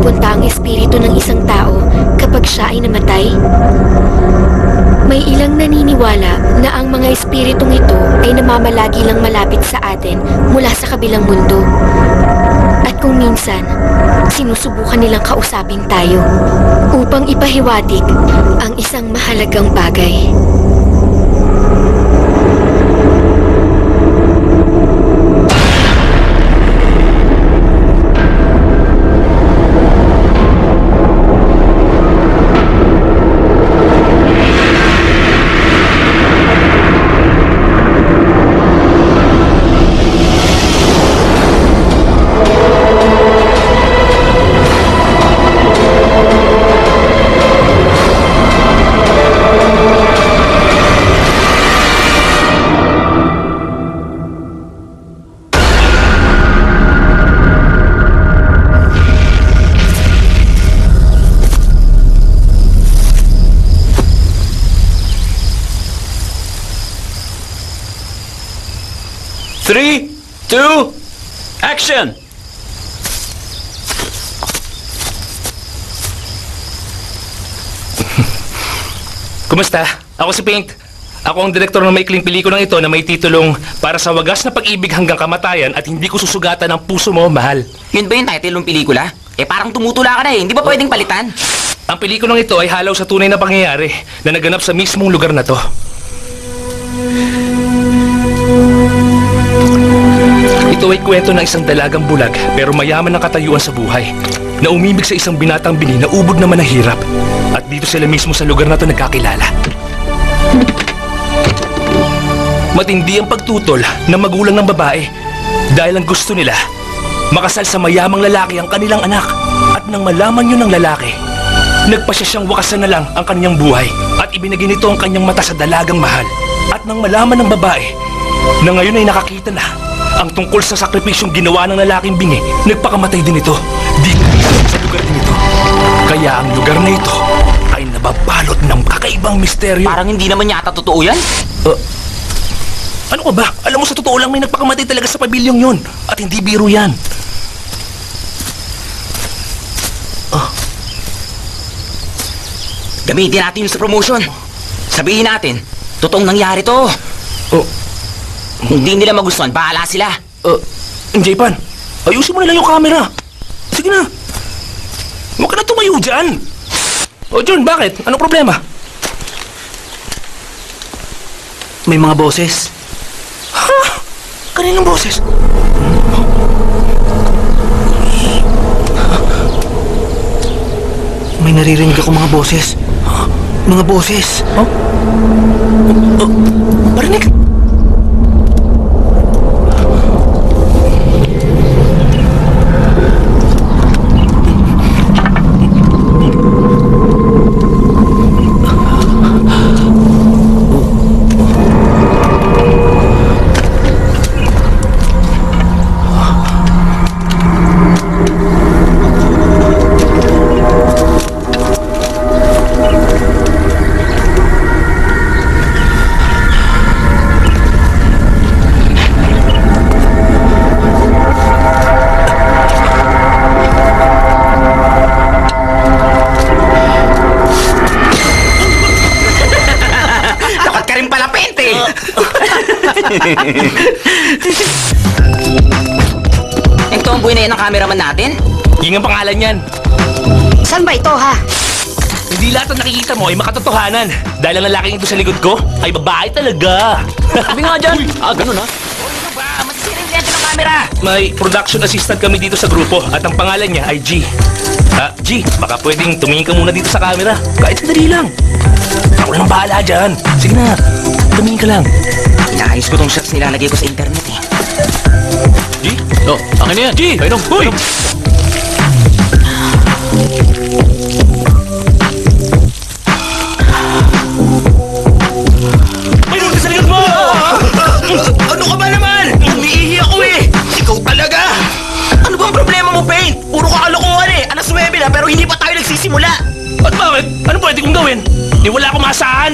pupunta ang espiritu ng isang tao kapag siya ay namatay? May ilang naniniwala na ang mga espiritong ito ay namamalagi lang malapit sa atin mula sa kabilang mundo. At kung minsan, sinusubukan nilang kausapin tayo upang ipahiwatig ang isang mahalagang bagay. Three, two, action! Kumusta? Ako si Paint. Ako ang direktor ng maikling pelikulang ito na may titulong Para sa Wagas na Pag-ibig Hanggang Kamatayan at Hindi Ko Susugatan ang Puso Mo, Mahal. Yun ba yung title ng pelikula? Parang tumutula ka na Hindi ba pwedeng palitan? Ang pelikulang ito ay halaw sa tunay na pangyayari na naganap sa mismong lugar na to. Ito ay kwento ng isang dalagang bulag pero mayaman ng katayuan sa buhay na umibig sa isang binatang bini na ubod naman ng hirap. At dito sila mismo sa lugar na to nagkakilala. Matindi ang pagtutol ng magulang ng babae dahil ang gusto nila makasal sa mayamang lalaki ang kanilang anak. At nang malaman yun ng lalaki, nagpasya siyang wakasan na lang ang kanyang buhay at ibinigay nito ang kanyang mata sa dalagang mahal. At nang malaman ng babae na ngayon ay nakakita na ang tungkol sa sakripisyong ginawa ng lalaking bingi, nagpakamatay din ito dito sa lugar din ito. Kaya ang lugar na ito ay nababalot ng kakaibang misteryo. Parang hindi naman yata totoo yan. Ano ka ba? Alam mo, sa totoo lang may nagpakamatay talaga sa pabilyong yun. At hindi biro yan. Gamitin natin yun sa promotion. Sabihin natin, totoong nangyari to. Kung di nila magustuhan, bahala sila. Jaypan, ayusin mo na lang yung camera. Sige na. Huwag ka na tumayo dyan. John, bakit? Anong problema? May mga boses. Ha? Kaninong boses? May naririnig ako mga boses. Mga boses. Marinig? Yung tomboy na yan ang cameraman natin? Yun ang pangalan yan. Saan ba ito, ha? Hindi lahat ng nakikita mo ay makatotohanan. Dahil ang lalaking ito sa likod ko ay babae talaga. Sabi nga dyan. Ganun ha? Ano ba? Masisira yung lente ng camera. May production assistant kami dito sa grupo at ang pangalan niya ay G. G, baka pwedeng tumingin ka muna dito sa camera. Kahit sandali lang. Ako na nang bahala dyan. Sige na, tumingin ka lang. Inaayos ko tong shots nilalagay ko sa internet eh. G? Akin na yan. G! Painom! Hoy! Painom ka sa likod mo! Ano ka ba naman? Umiihi ako eh! Ikaw talaga! Ano bang problema mo, Paint? Puro ka kalokohan eh! Alas 9 na pero hindi pa tayo nagsisimula! At bakit? Ano pwede kong gawin? Di wala akong maasahan.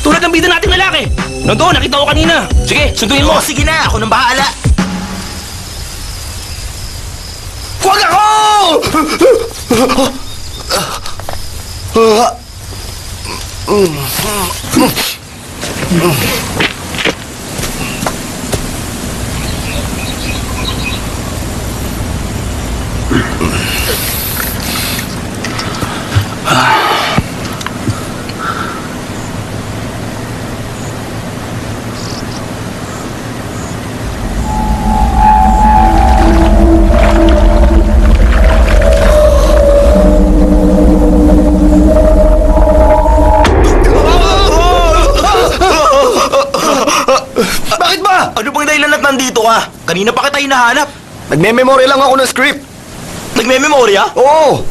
Tulad ng bida nating lalaki. Nandoon, nakita ko kanina. Sige, sunduin mo. Sige na, ako nang bahala! Huwag ako! Bakit ba? Ano bang dahilan at nandito ka? Kanina pa kita hinahanap. Nagme-memory lang ako ng script. Nagme-memorya? Oo,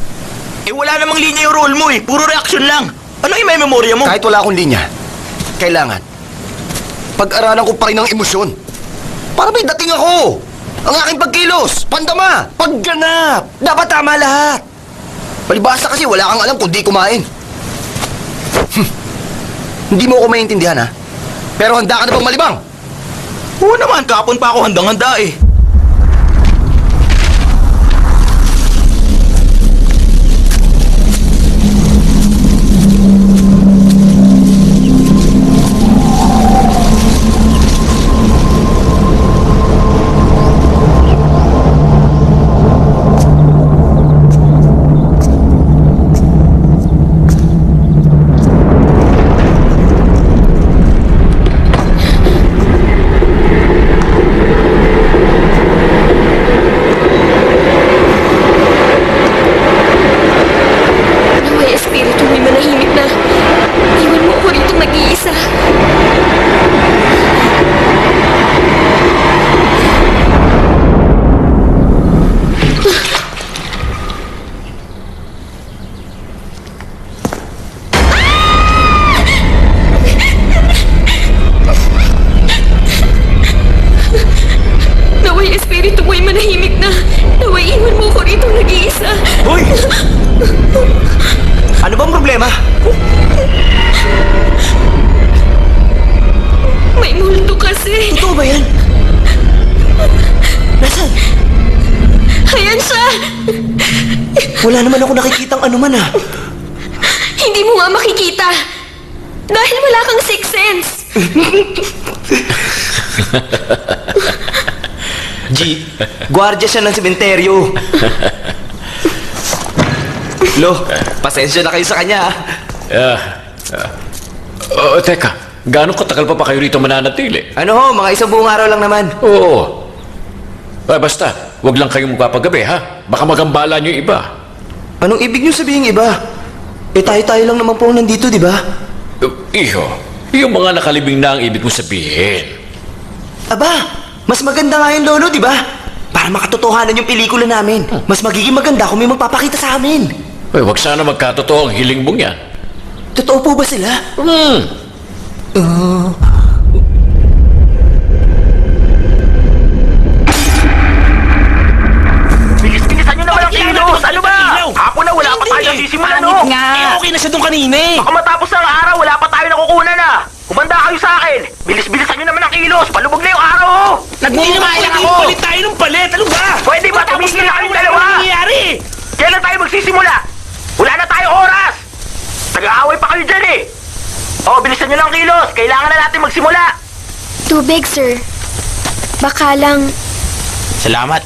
Eh wala namang linya yung role mo eh. Puro reaction lang. Ano yung may memorya mo? kahit wala akong linya. Kailangan. Pag-aralan ko pa rin ang emosyon. Para may dating ako. Ang aking pagkilos, pandama, pagganap. Dapat tama lahat. Palibasa kasi wala kang alam kung di kumain. Hindi mo ako maintindihan ha? Pero handa ka na bang malibang? Oo naman, kapon pa ako handang-handa eh. Naway espiritu mo'y manahimik na. Iwan mo ako rito mag-iisa. Naway espiritu mo'y manahimik na. Naway iwan mo ako rito nag-iisa. Hoy! Ano bang problema? May multo kasi. Totoo ba yan? Nasaan? Ayan siya. Wala naman ako nakikitang anuman ah. Hindi mo nga makikita. Dahil wala kang sixth sense. G, gwardiya siya ng sementeryo. Lo, pasensya na kayo sa kanya ah. Teka, gaano katagal pa kayo rito mananatili? Ano ho, mga isang buong araw lang naman. Oo. Basta, wag lang kayong magpapagabi, ha? Baka magambala niyo yung iba. Anong ibig niyo sabihin iba? Eh tayo-tayo lang naman po nandito, di ba? Iho, yung mga nakalibing na ang ibig mo sabihin. Aba, mas maganda nga yun, Lolo, di ba? Para makatotohanan yung pelikula namin. Mas magiging maganda kung may magpapakita sa amin. Wag sana magkatotoo ang hiling mong yan. Totoo po ba sila? Bilis-bilisan nyo naman ang kilos! Ano ba? Hapon na wala pa tayo sisimulan, no? Okay na siya doon kanina eh. Baka matapos ng araw, wala pa tayo nakukunan na. Kumanda kayo sa akin. Bilis-bilisan nyo naman ang kilos. Palubog na yung araw, oh. Nagmumukha ako. palit tayo ng palit. Ano ba? Pwede ba? Tumigil na kayong dalawa. nangyayari? Kailan tayo magsisimula? Wala na tayong oras. Nag-aaway pa kayo dyan eh. Oh, bilisan nyo lang ang kilos. Kailangan na natin magsimula. Tubig, sir. Baka lang... Salamat.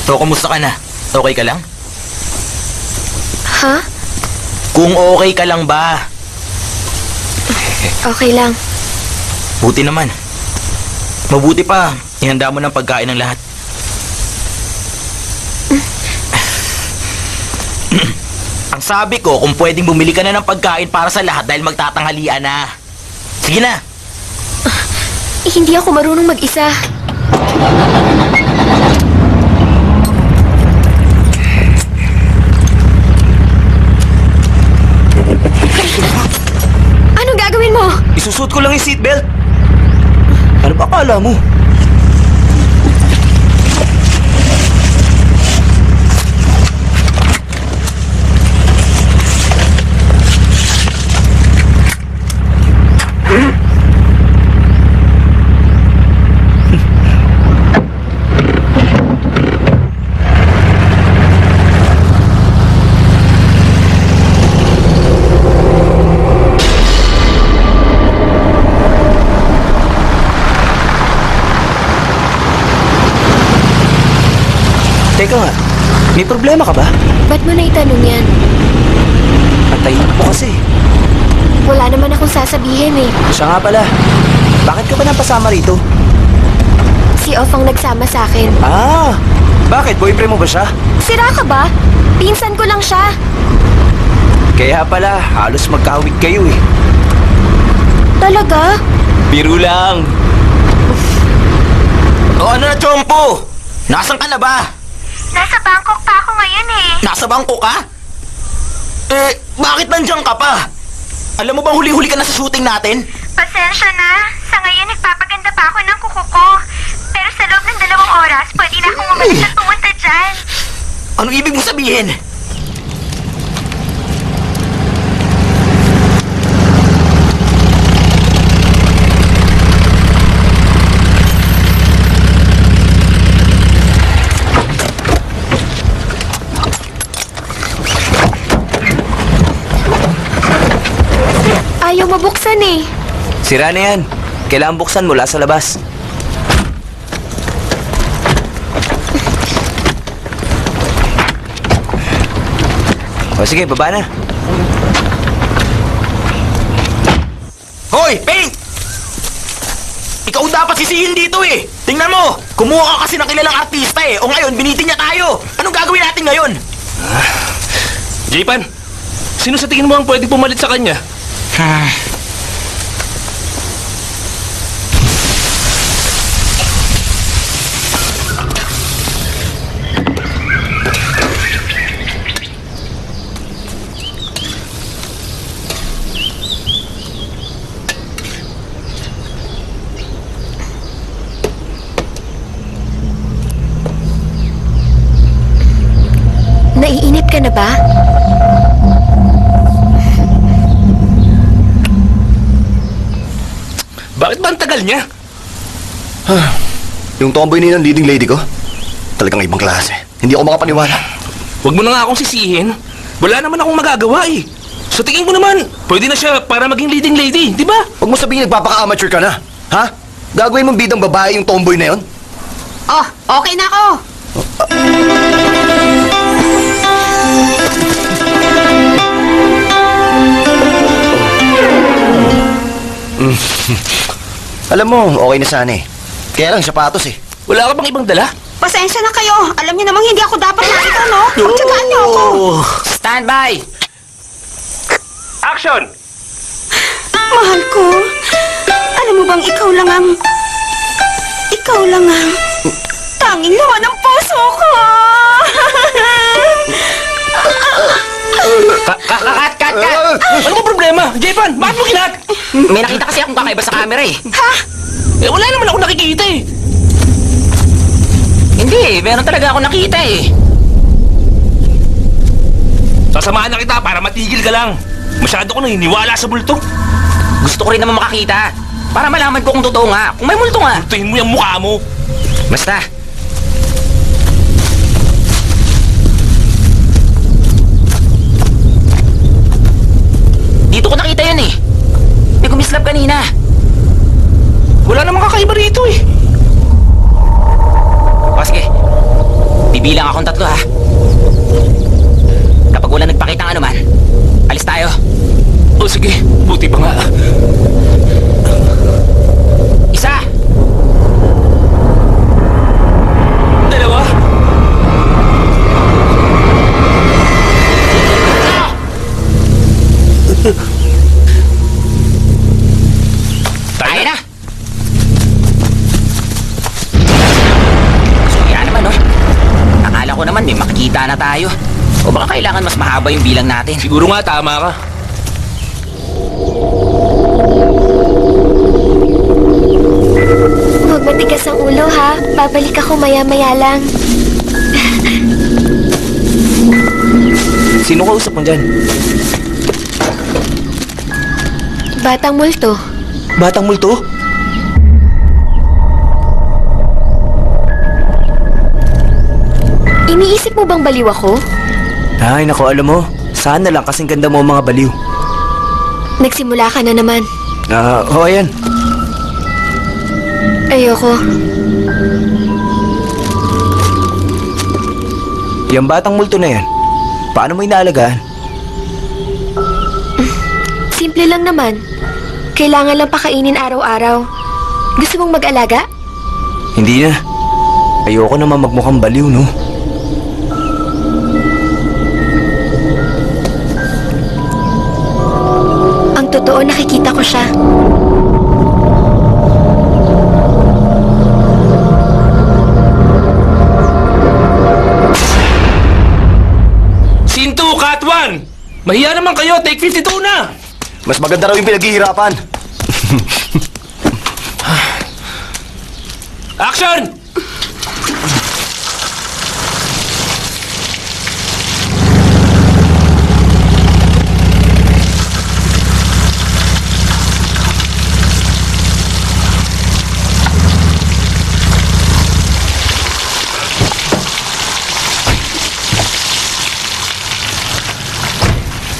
So, kumusta ka na? Okay ka lang? Ha? Kung okay ka lang ba? Okay lang. Buti naman. Mabuti pa, ihanda mo ng pagkain ng lahat. Ang sabi ko, kung pwedeng bumili ka na ng pagkain para sa lahat dahil magtatanghalian na. Sige na. Hindi ako marunong mag-isa. Anong gagawin mo? Isusuot ko lang yung seatbelt. Ano ba akala mo? Teka nga, may problema ka ba? Ba't mo naitanong yan? Antayin mo kasi. Wala naman akong sasabihin eh. Siya nga pala. Bakit ka ba napasama rito? Si Off ang nagsama sa akin. Ah, bakit? Boyfriend mo ba siya? Sira ka ba? Pinsan ko lang siya. Kaya pala, halos magkahawig kayo eh. Talaga? Biro lang. O ano na, Chompo? Nasaan ka na ba? Nasa Bangkok pa ako ngayon eh. Nasa bangko ka? Bakit nandiyan ka pa? Alam mo bang huli-huli ka na sa shooting natin? Pasensya na. Sa ngayon, nagpapaganda pa ako ng kuko ko. Pero sa loob ng 2 oras, pwede na akong umalis at pumunta dyan. Ano ibig mong sabihin? Ayaw mabuksan eh. Sira na yan. Kailangan buksan mula sa labas. O sige, baba na. Hoy, Pink! Ikaw dapat sisihin dito eh! Tingnan mo! Kumuha ka kasi ng kilalang artista eh! O ngayon, binitin niya tayo! Anong gagawin natin ngayon? Jaypan, sino sa tingin mo ang pwede pumalit sa kanya? Naiinip ka na ba? Bakit ba ang tagal niya? Yung tomboy na yun, leading lady ko, talagang ibang klase. Hindi ako makapaniwala. Huwag mo na nga akong sisihin. Wala naman akong magagawa eh. Sa tingin ko naman, pwede na siya para maging leading lady, di ba? Huwag mo sabihin nagpapaka-amateur ka na. Ha? Gagawin mong bidang babae yung tomboy na yun? Oh, okay na ako. Alam mo, okay na sana eh. Kaya lang sapatos eh. Wala ka bang ibang dala? Pasensya na kayo. Alam niyo namang hindi ako dapat nakita, no? Pagtsagaan niyo ako. Standby! Action! Mahal ko, alam mo bang ikaw lang ang tanging laman ng puso ko. Kat! Ano ba problema? Jaypan, bakit mo kinat? May nakita kasi akong kakaiba sa camera eh. Eh, wala naman ako nakikita eh. Hindi, meron talaga ako nakita eh. Sasamahan na kita para matigil ka lang. Masyado ko naniniwala sa multo. Gusto ko rin naman makakita. Para malaman ko kung totoo nga. Kung may multo nga. Multuhin mo yung mukha mo. Basta. Dito ko nakita yun eh. May gumislap kanina. Wala namang kakaiba rito eh. O sige. Bibilang akong 3 ha. Kapag wala nagpakita ng anuman, alis tayo. O sige, buti pa nga. 1, 2. Tayo na! So yan naman, no? Akala ko naman may makikita na tayo. O baka kailangan mas mahaba yung bilang natin. Siguro nga tama ka. Huwag matigas ang ulo ha. Babalik ako maya-maya lang. Sino kausap mo dyan? Batang multo. Batang multo? Iniisip mo bang baliw ako? Ay, naku, alam mo. Sana lang kasing ganda mo ang mga baliw. Nagsimula ka na naman. Ayan. Ayoko. Yung batang multo na yan, paano mo inaalagaan? Simple lang naman. Kailangan lang pakainin araw-araw. Gusto mong mag-alaga? Hindi na. Ayoko naman magmukhang baliw, no? Ang totoo, nakikita ko siya. Scene 2, Cut 1! Mahiya naman kayo, take 52 na! Mas maganda raw yung pinaghihirapan. Action!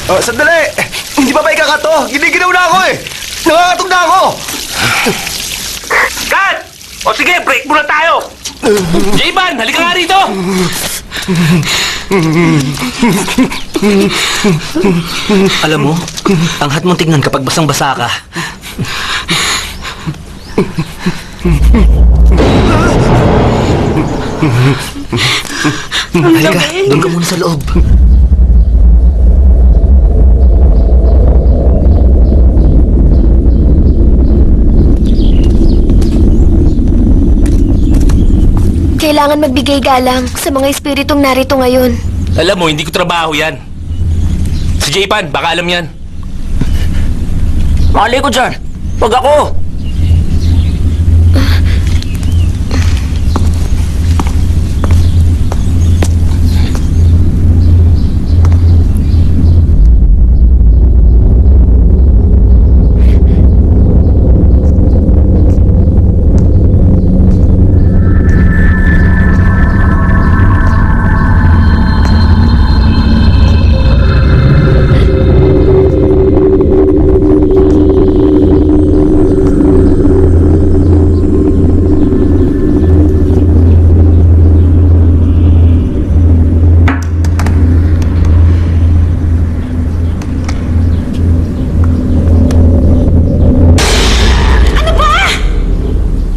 Oh, sandali! Hindi pa ba ikakato? Giniginaw na ako eh! Nakakatog na ako! Cut! O sige, break muna tayo! J-Ban, halika nga rito! Alam mo, ang hat mong tignan kapag basang-basa ka. Halika, doon ka muna sa loob. Kailangan magbigay galang sa mga espiritong narito ngayon. Alam mo, hindi ko trabaho yan. Si J-Pan, baka alam yan. Mali ko dyan. Wag ako.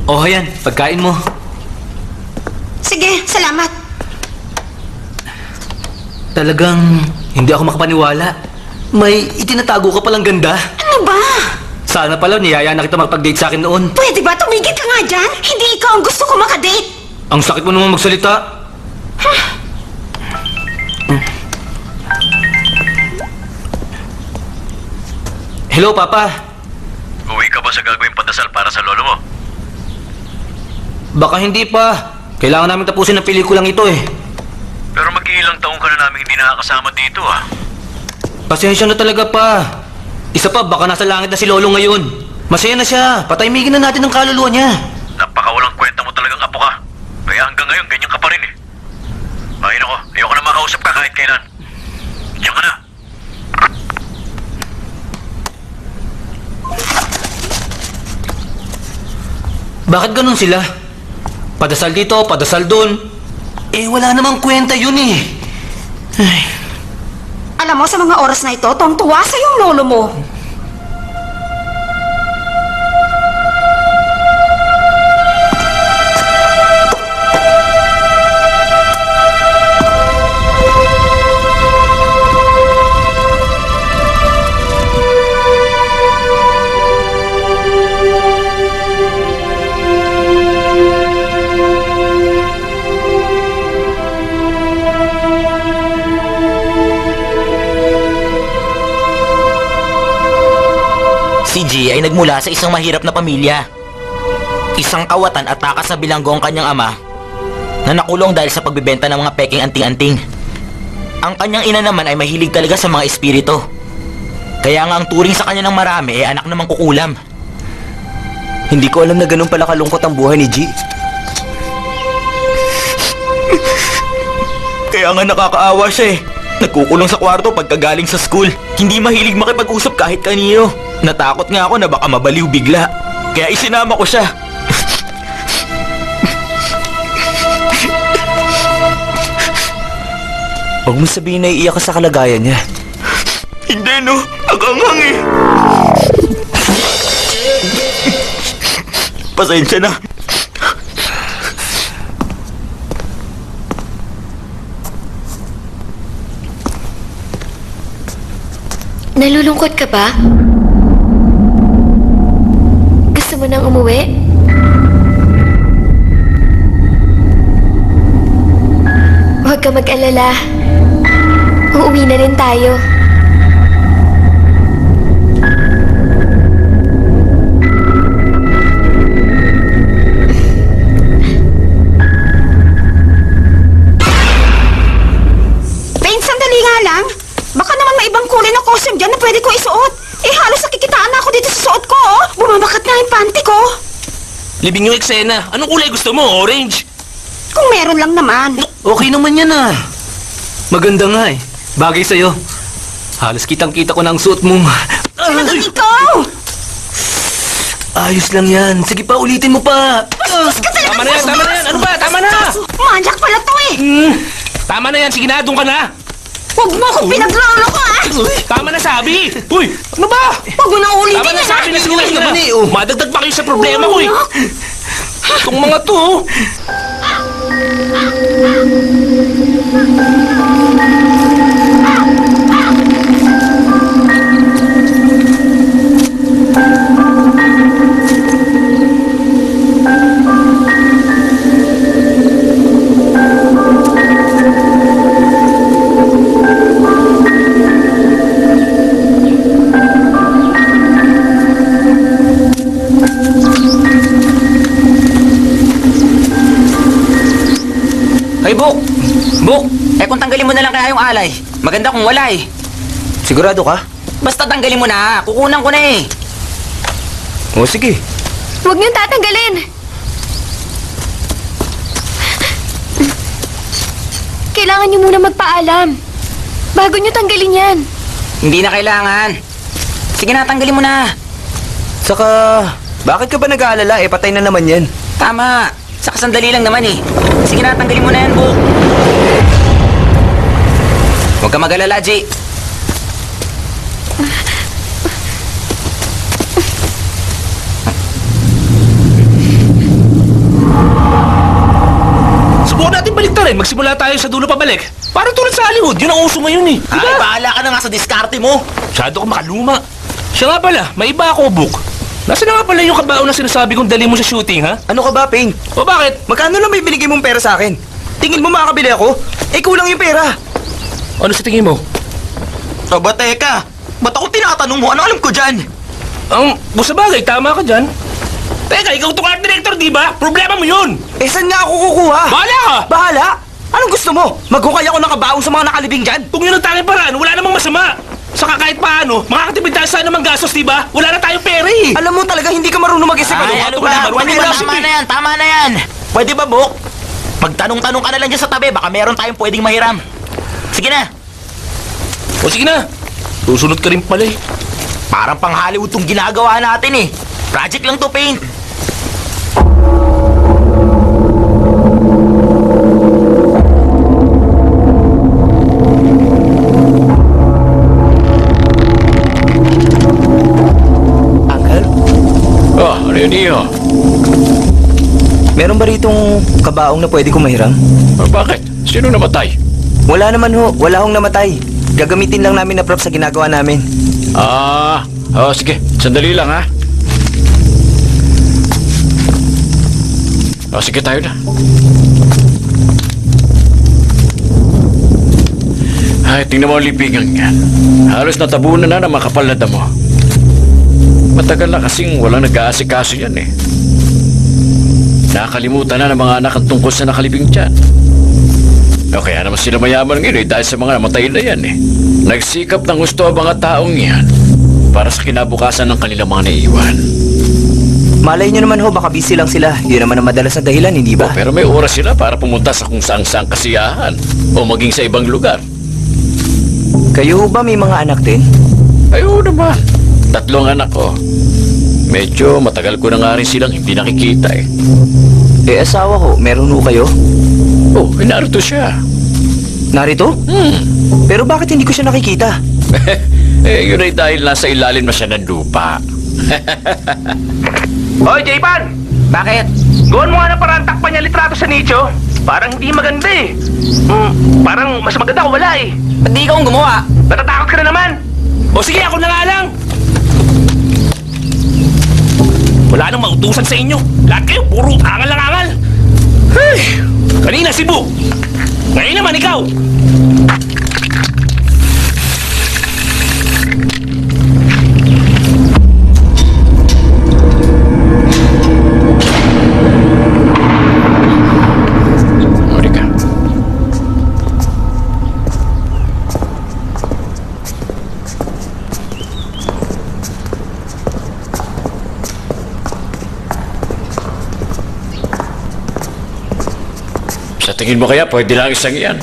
Oh, yan, pagkain mo. Sige, salamat. Talagang hindi ako makapaniwala. May itinatago ka palang ganda. Ano ba? Sana pala niyaya na kita makapag-date sa akin noon. Pwede ba tumigil ka nga dyan? Hindi ikaw ang gusto ko makadate. Ang sakit mo naman magsalita. Hello, Papa. Uwi ka ba sa gagawing pandasal para sa lolo mo? Baka hindi pa. Kailangan namin tapusin ang pelikulang ito eh. Pero mag-iilang taong ka na namin hindi nakakasama dito ah. Pasensya na talaga pa. Isa pa, baka nasa langit na si Lolo ngayon. Masaya na siya. Patahimigin na natin ang kaluluwa niya. Napakawalang kwenta mo talagang apo ka. Kaya hanggang ngayon, ganyan ka pa rin eh. Ay nako, ayoko na makausap ka kahit kailan. Diyan ka na. Bakit ganun sila? Padasal dito, padasal doon. Eh, wala namang kwenta yun eh. Ay. Alam mo, sa mga oras na ito, tuwang-tuwa sa yung lolo mo. Si G ay nagmula sa isang mahirap na pamilya. Isang kawatan at takas na bilanggo ang kanyang ama na nakulong dahil sa pagbebenta ng mga peking anting-anting. Ang kanyang ina naman ay mahilig talaga sa mga espiritu. Kaya nga ang turing sa kanya ng marami ay anak na mangkukulam. Hindi ko alam na ganun pala kalungkot ang buhay ni G. Kaya nga nakakaawa siya eh. Nagkukulong sa kwarto pagkagaling sa school. Hindi mahilig makipag-usap kahit kanino. Natakot nga ako na baka mabaliw bigla. Kaya isinama ko siya. Huwag mo sabihin na iiyak ka sa kalagayan niya. Hindi, no? Nagangang eh. Pasensya na. Nalulungkot ka ba? Gusto mo nang umuwi? Huwag ka mag-alala. Uuwi na rin tayo. Pain, sandali nga lang. Baka naman may ibang kulay na costume dyan na pwede ko isuot. Eh, halos nakikitaan na ako dito sa suot ko, oh. Bumabakat na yung panty ko. Libing yung eksena. Anong kulay gusto mo? Orange? Kung meron lang naman. Okay naman yan ah. Maganda nga eh. Bagay sa'yo. Halos kitang-kita ko na ang suot mo. Talagang ikaw! Ayos lang yan. Sige pa, ulitin mo pa. Bastos ka talaga! Tama na yan, tama na yan. Ano ba? Tama na! Manyak pala to eh! Tama na yan. Sige na, doon ka na. Huwag mo akong pinaglolo ko, ah! Tama na sabi. Uy, ano ba? Huwag mo na ulitin Tama na yan, sabi ah! na sige na, sige na. Madagdag pa kayo sa problema ko eh. Itong mga to. Hey, Buk! Buk! Kung tanggalin mo na lang kaya yung alay. Maganda kung wala eh. Sigurado ka? Basta tanggalin mo na. Kukunan ko na eh. O sige. Huwag niyong tatanggalin. Kailangan niyo muna magpaalam. Bago niyo tanggalin yan. Hindi na kailangan. Sige na, tanggalin mo na. Saka, bakit ka ba nag-aalala? Eh, patay na naman yan. Tama. Saka sandali lang naman eh. Sige na, tanggalin mo na yan, Buk. Huwag ka mag-alala, Jay. Subukan natin baliktarin. Magsimula tayo sa dulo pabalik. Parang tulad sa Hollywood. Yun ang uso ngayon eh. Ay, bahala ka na nga sa diskarte mo. Masyado ka makaluma. Siya nga pala, may iba ako, Buk. Nasaan na nga pala yung kabaon na sinasabi kong dali mo sa shooting, ha? Ano ka ba, Ping? O bakit? Magkano lang may binigay mong pera sa akin? Tingin mo makakabili ako? Eh, kulang yung pera. Ano sa tingin mo? Aba, teka. Ba't ako tinatanong mo? Ano alam ko dyan? Sa bagay, tama ka dyan. Teka, ikaw itong art director, di ba? Problema mo yun! Eh, saan nga ako kukuha? Bahala ka! Bahala? Anong gusto mo? Maghukay ako ng kabaong sa mga nakalibing dyan? Kung yun ang tanging paraan, wala namang masama. Saka kahit paano, makakatipid tayo sa anumang gastos, di ba? Wala na tayong pera eh. Alam mo talaga hindi ka marunong mag-isip. Ay, ano ba? Tama na yan, tama na yan. Pwede ba, Buk? Magtanong-tanong ka na lang dyan sa tabi. Baka meron tayong pwedeng mahiram. Sige na. O sige na. Susunod ka rin pala eh. Parang pang Hollywood tong ginagawa natin eh. Project lang to, Paint. Uncle, Ano yun, Iyo? meron ba ritong kabaong na pwede kong mahiram? Bakit? Sino namatay? Wala naman ho. Wala hong namatay. Gagamitin lang namin na prop sa ginagawa namin. Sige. Sandali lang, ha? Sige, tayo na. Ay, tingnan mo ang libingan yan. Halos natabunan na ng makapal na damo. Matagal na kasing walang nag-aasikaso yan eh. Nakakalimutan na ng mga anak ang tungkol sa nakalibing dyan. O kaya naman sila mayaman ngayon eh, dahil sa mga namatay na yan eh. Nagsikap ng gusto ang mga taong yan para sa kinabukasan ng kanilang mga naiiwan. Malay nyo naman ho, baka busy lang sila. Yun naman ang madalas na dahilan, hindi ba? Pero may oras sila para pumunta sa kung saang kasiyahan o maging sa ibang lugar. Kayo ho ba may mga anak din? Ayun naman. 3 anak ko. Medyo matagal ko na nga rin silang hindi nakikita eh. Eh, asawa ho, meron ho kayo? Oh, narito siya. Narito? Pero bakit hindi ko siya nakikita? Yun ay dahil nasa ilalim na siya ng lupa. Hoy, J-Pan! Bakit? Gawin mo nga na parang takpan niya litrato sa nicho. Parang hindi maganda eh. Parang mas maganda kung wala eh. Ba't di ikaw ang gumawa? Natatakot ka na naman. O sige, ako na nga lang. Wala nang mautusan sa inyo. Lahat kayo, puro angal lang angal. Hey, kanina si Bu. Ngayon naman ikaw. Marika. Sa tingin mo kaya pwede lang isang iyan?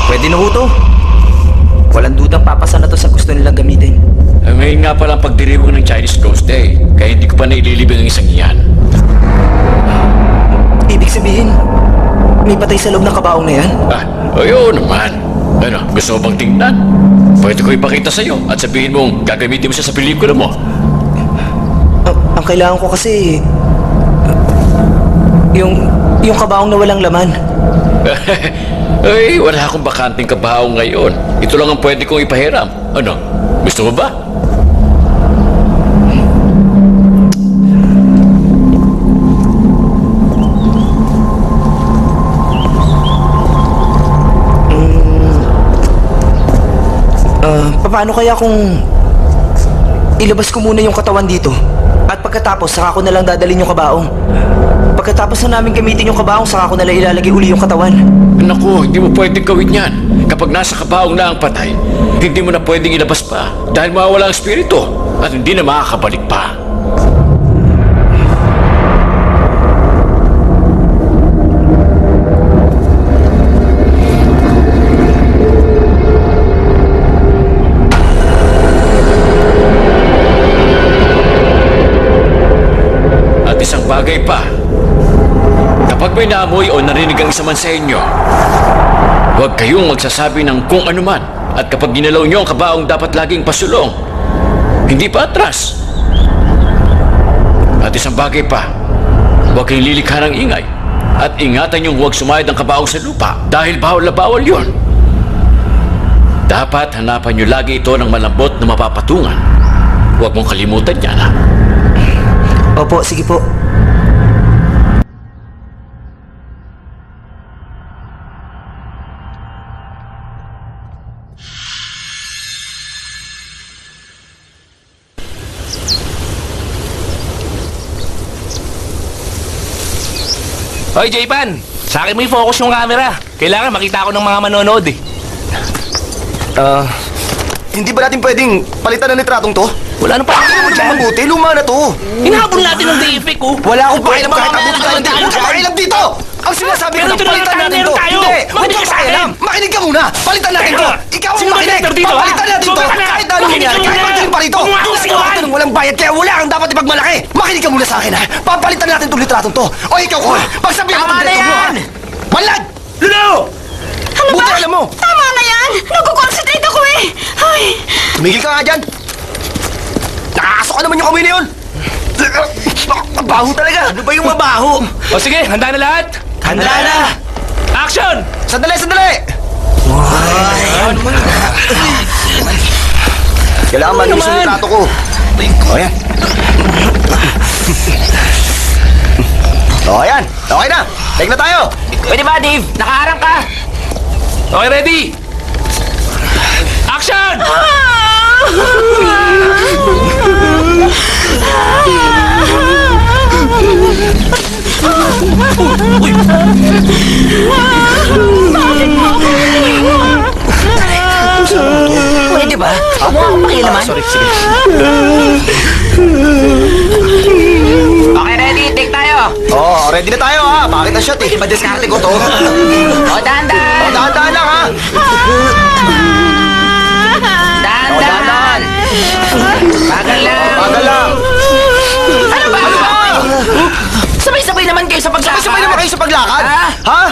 Pwede na ho to. Walang dudang papasa na to sa gusto nilang gamitin. Ngayon nga pala ang pagdiriwang ng Chinese Ghost Day, kaya hindi ko pa naililibing ang isang iyan. Ibig sabihin, may patay sa loob ng kabaong na yan? Oo naman. Ano, gusto mo bang tingnan? Pwede ko ipakita sa'yo at sabihin mong gagamitin mo siya sa pelikula mo. Ang kailangan ko kasi... yung kabaong na walang laman. Ay, wala akong bakanting kabaong ngayon. Ito lang ang pwede kong ipahiram. Ano, gusto mo ba? Paano kaya kung ilabas ko muna yung katawan dito at pagkatapos saka ko na lang dadalhin yung kabaong? Pagkatapos na namin gamitin yung kabaong, saka ko na lang ilalagay uli yung katawan. Naku, hindi mo pwedeng gawin yan. Kapag nasa kabaong na ang patay, hindi mo na pwedeng ilabas pa dahil mawawala ang espiritu at hindi na makakabalik pa. At isang bagay pa, kapag may naamoy o narinig ang isa man sa inyo, huwag kayong magsasabi ng kung anuman. At kapag ginalaw nyo ang kabaong, dapat laging pasulong, hindi pa atras. At isang bagay pa, huwag kayong lilikha ng ingay. At ingatan yung huwag sumayad ang kabaong sa lupa dahil bawal na bawal yun. Dapat hanapan nyo lagi ito ng malambot na mapapatungan. Huwag mong kalimutan yan, ha? Opo, sige po. Hoy, J-Pan! Sa akin mo i-focus yung camera. Kailangan makita ako ng mga manonood eh. Hindi ba natin pwedeng palitan ng litratong to? Wala nang pakialam mo Ano dyan. mabuti? Luma na to. Hinahabol natin ng day effect oh. Wala akong pakialam kahit Mamaya abutin ka ng tayo Wala akong pakialam dito! Ang sinasabi ko Pero na ito na palitan lang natin tayo, to. tayo. Hindi! Huwag Makinig kang ka sa akin. pakialam! Makinig ka muna! Palitan natin to! Teka. Ikaw ang Sino makinig! director dito, ha? Palitan natin to! Sobra ka na. Kahit na anong Makinig mangyari, ka kahit muna. magaling pa rito! Huwag mo akong Ako sigawan. ng walang bayad, kaya wala kang dapat ipagmalaki! Makinig ka muna sa akin ha! Papalitan natin itong litratong to! O ikaw, Cole! Pagsabihan mo Tama ng na direktor mo ha! yan! Malag! Lulu! Ano ba? Buti alam mo! Tama na yan! Nagko-concentrate ako eh! Ay! Tumigil ka nga dyan! Nakakasok ka naman yung kamay na yun! Ang baho talaga! Ano ba yung mabaho? O sige, handa na lahat? Handa na! Action! Sandali, sandali! Kailangan malinis yung litrato ko. O yan. O yan. Okay na. Take na tayo. Pwede ba, Dave? Nakaharang ka! Okay, ready? Action! Pwede ba? Huwag mo akong pakialaman. Sorry, sige. Okay, ready? Take tayo! Oh, ready na tayo ha. Bakit na shot eh? Madiskarte ko to. O, dahan-dahan! O, dahan-dahan lang ha. Dahan-dahan! Bagal lang! Bagal lang. Ano ba? Sabay-sabay naman kayo sa paglakad. Sabay-sabay naman kayo sa paglakad. Ha?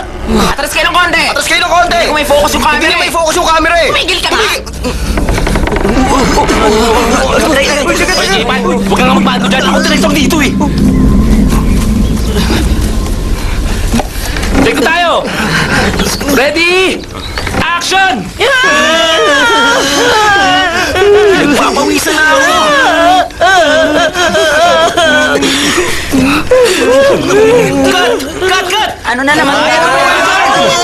Atras kayo ng konti. Atras kayo ng konti. Hindi ko may focus yung camera Hindi na eh. may focus yung camera eh. Tumigil ka nga. Hoy, J-Man! Huwag kang magbago dyan! Ako direktong dito eh! Take tayo! Ready! Action! Nagpapawisan na ako. Cut! Ano na naman?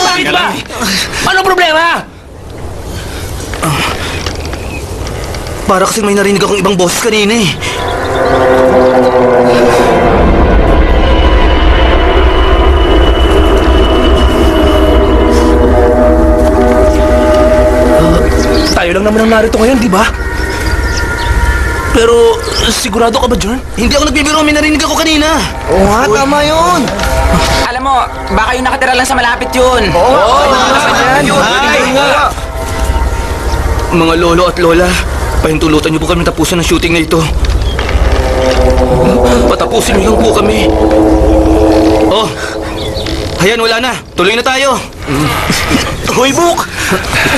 Bakit ba? Anong problema? Para kasi may narinig akong ibang boses kanina eh. Tayo lang naman ang narito ngayon, di ba? Pero, sigurado ka ba, John? Hindi ako nagbibiro, may narinig ako kanina. Oo nga, tama yun. Alam mo, baka yung nakatira lang sa malapit yun. Mga lolo at lola, pahintulutan niyo po kami tapusin ang shooting na ito. Patapusin niyo lang po kami. Oh, ayan, wala na. Tuloy na tayo. Hoy, Buk!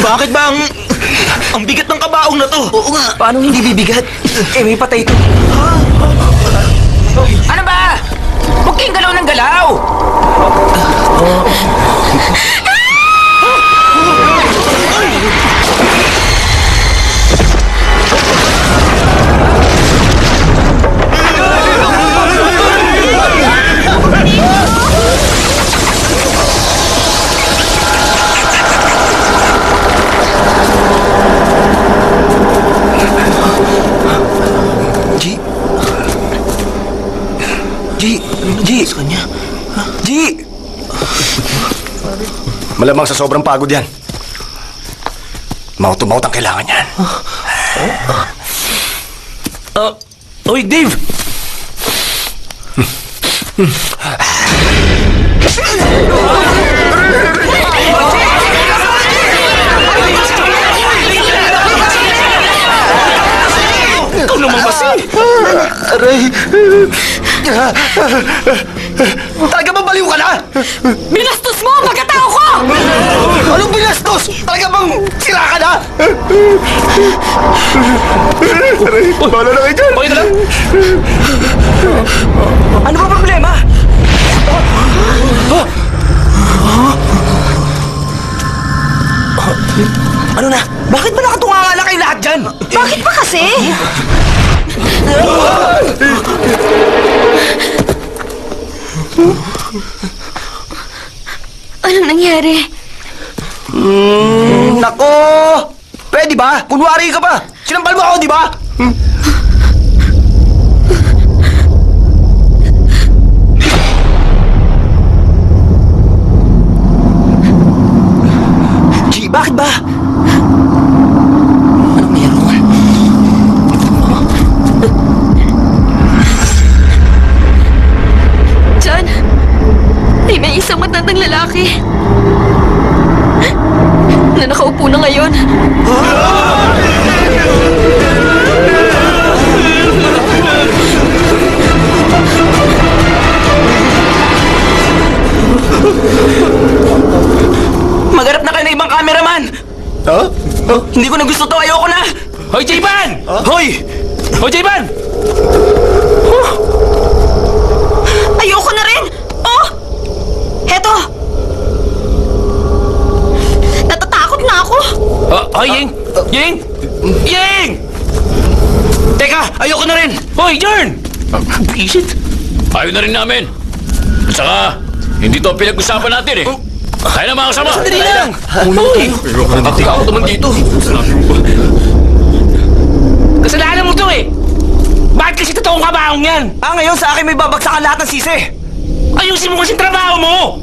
Bakit ba ang bigat ng kabaong na to? Oo nga. Paano hindi bibigat? Eh, may patay ito. Ano ba? Huwag kayong galaw ng galaw. G! Malamang sa sobrang pagod yan. Mouth to mouth ang kailangan yan. Oy, Dave! Ikaw naman kasi! Aray! Talaga ba baliw ka na? Binastos mo ang pagkatao ko! Anong binastos? Talaga bang sira ka na? Aray, wala na kayo dyan. Okay na lang? Ano ba problema? Ano na? Bakit ba nakatunganga kayo lahat dyan? Bakit ba kasi? Anong nangyari? Nako! Pwede ba? Kunwari ka pa! Sinampal mo ako, di ba? G, bakit ba? Anong meron? John, may isang matandang lalaki na nakaupo na ngayon. Maghanap na kayo ng ibang cameraman. Hindi ko na gusto to. Ayoko na. Hoy, J-Man! Hoy! Hoy, J-Man! Ayoko na rin! Oh! Heto! Natatakot na ako! Hoy, Ying! Ying! Ying! Teka, ayoko na rin! Hoy, John! Visit! Ayaw na rin namin. At saka, hindi to ang pinag-usapan natin eh. Kaya na mga kasama. Sandali lang! Hoy! Ako naman dito. Kasalanan mo to eh! Bakit kasi totoong kabaong yan? Ngayon sa akin may babagsakan lahat ng sisi. Ayusin mo kasing trabaho mo!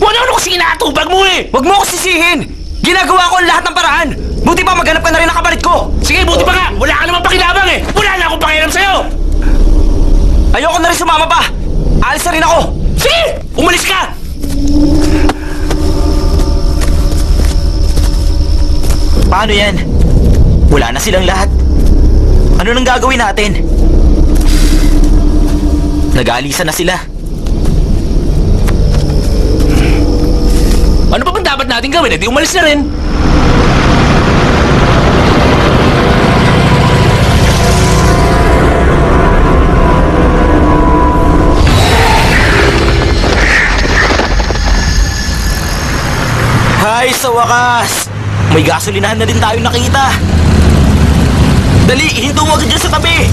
Wala kasi inaatubag mo eh! Huwag mo ako sisihin! Ginagawa ko ang lahat ng paraan! Buti pa maghanap ka na rin ng kapalit ko! Sige, buti pa nga! Wala ka namang pakilabang eh! Wala na akong pakialam sa'yo! Ayoko na rin sumama pa! Alis na rin ako! Sige! Umalis ka! Paano yan? Wala na silang lahat. Ano nang gagawin natin? Nag-aalisan na sila. natin gawin, edi umalis na rin. Hay, sa wakas! May gasolinahan na din tayo nakita. Dali, hinto mo agad dyan sa tabi!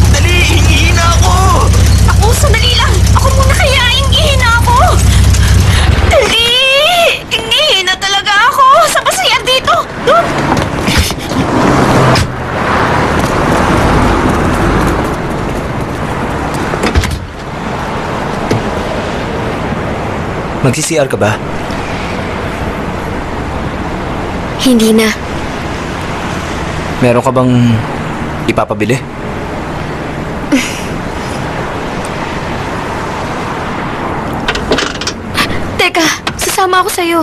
Dali, hingihin na ako! Ako, sandali lang! Ako muna kaya, ingihina ako! Dali! Ingihina talaga ako! Sa basayar dito! Doon! Magsi-CR ka ba? Hindi na. Meron ka bang ipapabili? Teka, sasama ako sa'yo.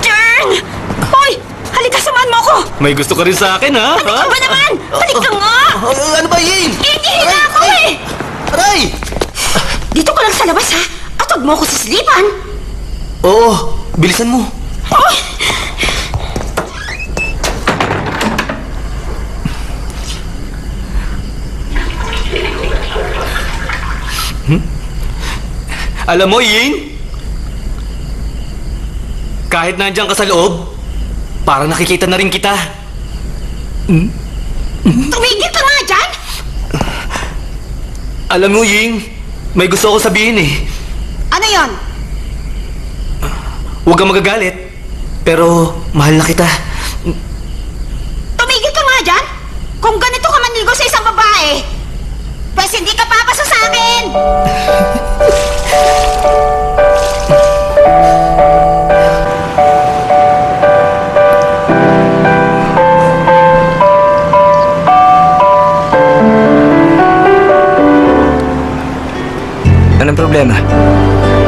Jern! Hoy! Halika, samahan mo ako! May gusto ka rin sa akin, ha? Halika ba naman? Halika nga! Ano ba yun? Ingihina ako eh! Aray! Dito ka lang sa labas ha! At huwag mo ako sisilipan! Oo, bilisan mo. Oh! Alam mo, Ying? Kahit nandiyan ka sa loob, parang nakikita na rin kita. Tumigil ka nga dyan! Alam mo, Ying, may gusto ako sabihin eh. Ano yon? Huwag kang magagalit, pero mahal na kita. Tumigil ka nga dyan! Kung ganito ka manligo sa isang babae, pues hindi ka papasa sa akin! Anong problema?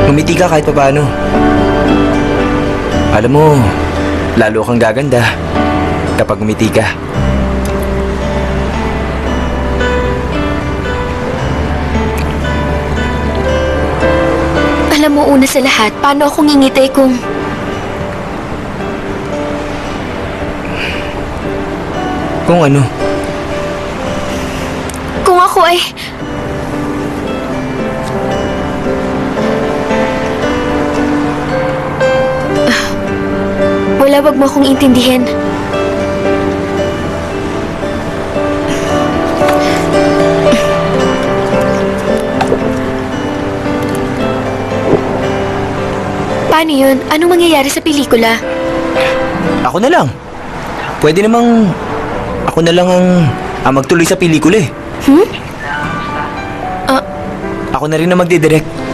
Ngumiti ka kahit papaano. Alam mo, lalo kang gaganda kapag ngumiti ka. Alam mo, una sa lahat, paano ako ngingiti kung... Kung ano? Kung ako ay... Wala, wag mo akong intindihin. Paano yun? Anong mangyayari sa pelikula? Ako na lang. Pwede namang ako na lang ang magtuloy sa pelikula eh. Ako na rin na magdidirect.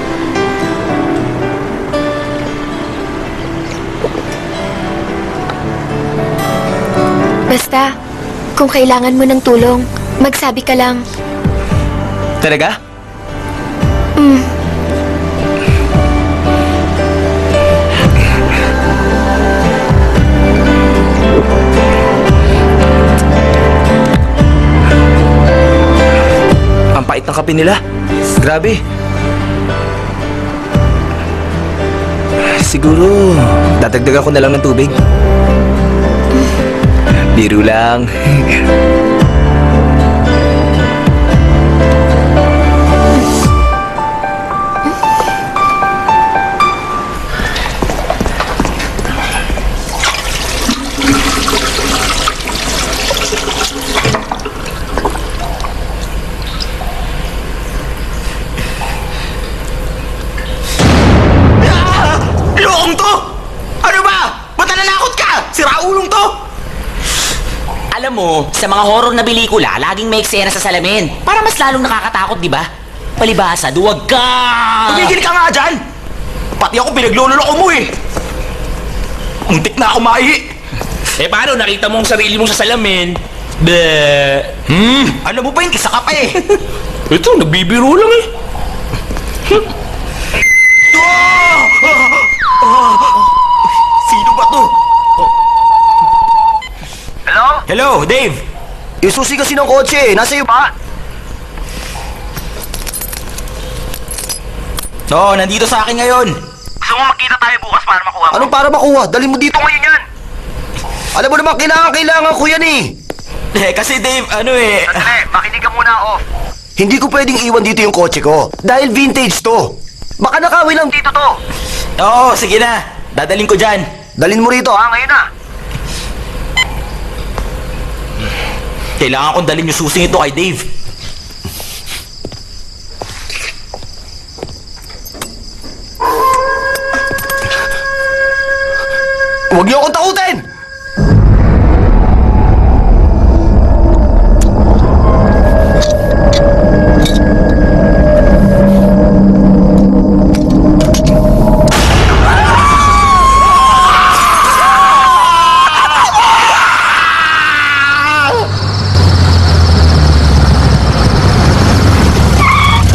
Basta, kung kailangan mo ng tulong, magsabi ka lang. Talaga? Ang pait ng kape nila. Grabe. Siguro, dadagdagan ko na lang ng tubig. Biro lang. Loong to! Ano ba? Ba't nananakot ka? Siraulong to! Alam mo, sa mga horror na pelikula, laging may eksena sa salamin. Para mas lalong nakakatakot, di ba? Palibhasa, duwag ka! Tumigil ka nga dyan! Pati ako pinagluloko mo eh! Muntik na ako maihi! Eh paano, nakita mo ang sarili mo sa salamin? Alam mo ba yun, isa ka pa eh! Ito, nagbibiro lang eh. Sino ba to? Hello? Hello, Dave! Yung susi kasi ng kotse, nasa iyo ba? Oo, nandito sa akin ngayon. Gusto mo magkita tayo bukas para makuha mo? Anong para makuha? Dali mo dito. Ito ngayon yan! Alam mo naman, kailangan ko yan eh. Kasi Dave, Sandali, makinig ka muna off. Hindi ko pwedeng iwan dito yung kotse ko. Dahil vintage to. Baka nakawin lang dito to. Oo, sige na. Dadaling ko dyan. Dalin mo rito. Ngayon na. Kailangan kong dalhin yung susing ito kay Dave. Huwag niyo akong takutin!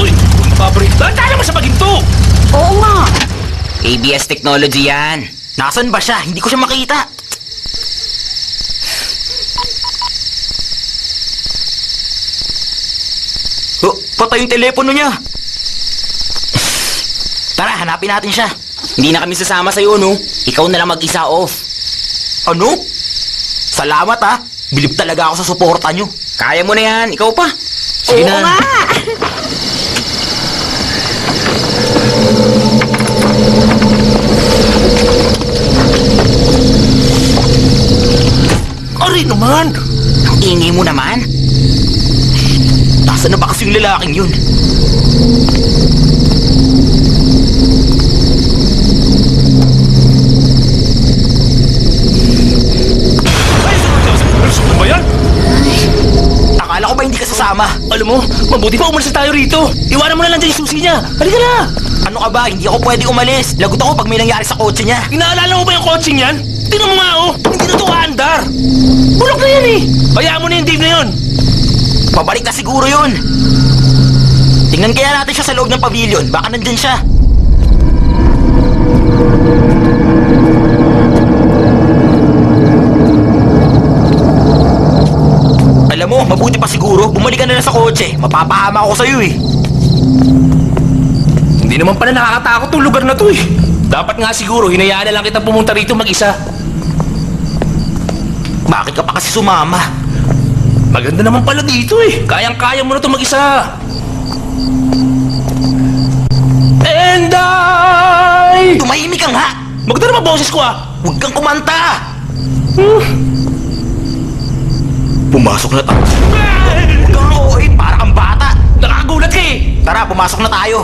Uy, paborito. Tala mo sa paginto! Oo nga. ABS technology yan. Nasaan ba siya? Hindi ko siya makita. Oh, patay yung telepono niya. Tara, hanapin natin siya. Hindi na kami sasama sa'yo, no? Ikaw na lang mag-isa off. Ano? Salamat, ha? Bilib talaga ako sa suporta nyo. Kaya mo na yan. Ikaw pa. Sige Oo na. nga. Ari naman! Ang ingay mo naman. Nasaan na ba kasi yung lalaking yun? Ano ba yan? Akala ko ba hindi ka sasama? Alam mo, mabuti pa umalis na tayo rito. Iwanan mo na lang dyan yung susi niya. Halika na! Ano ka ba? Hindi ako pwede umalis. Lagot ako pag may nangyari sa kotse niya. Inaalala mo ba yung kotseng yan? Tingnan mo nga oh! Hindi na ito aandar! Bulok na yan eh! Hayaan mo na yung Dave na yun! Pabalik na siguro yun. Tingnan kaya natin siya sa loob ng pavilion. Baka nandyan siya. Alam mo, mabuti pa siguro. Bumalik ka na lang sa kotse. Mapapahama ako sa'yo eh. Hindi naman pala nakakatakot tong lugar na to eh. Dapat nga siguro, hinayaan na lang kita pumunta rito mag-isa. Bakit ka pa kasi sumama? Maganda naman pala dito eh. Kayang-kaya mo na to mag-isa. And Tumahimik ka nga! Maganda naman boses ko ah. Huwag kang kumanta! Pumasok na tayo. Huwag kang ooy, para kang bata. Nakakagulat ka eh. Tara, pumasok na tayo.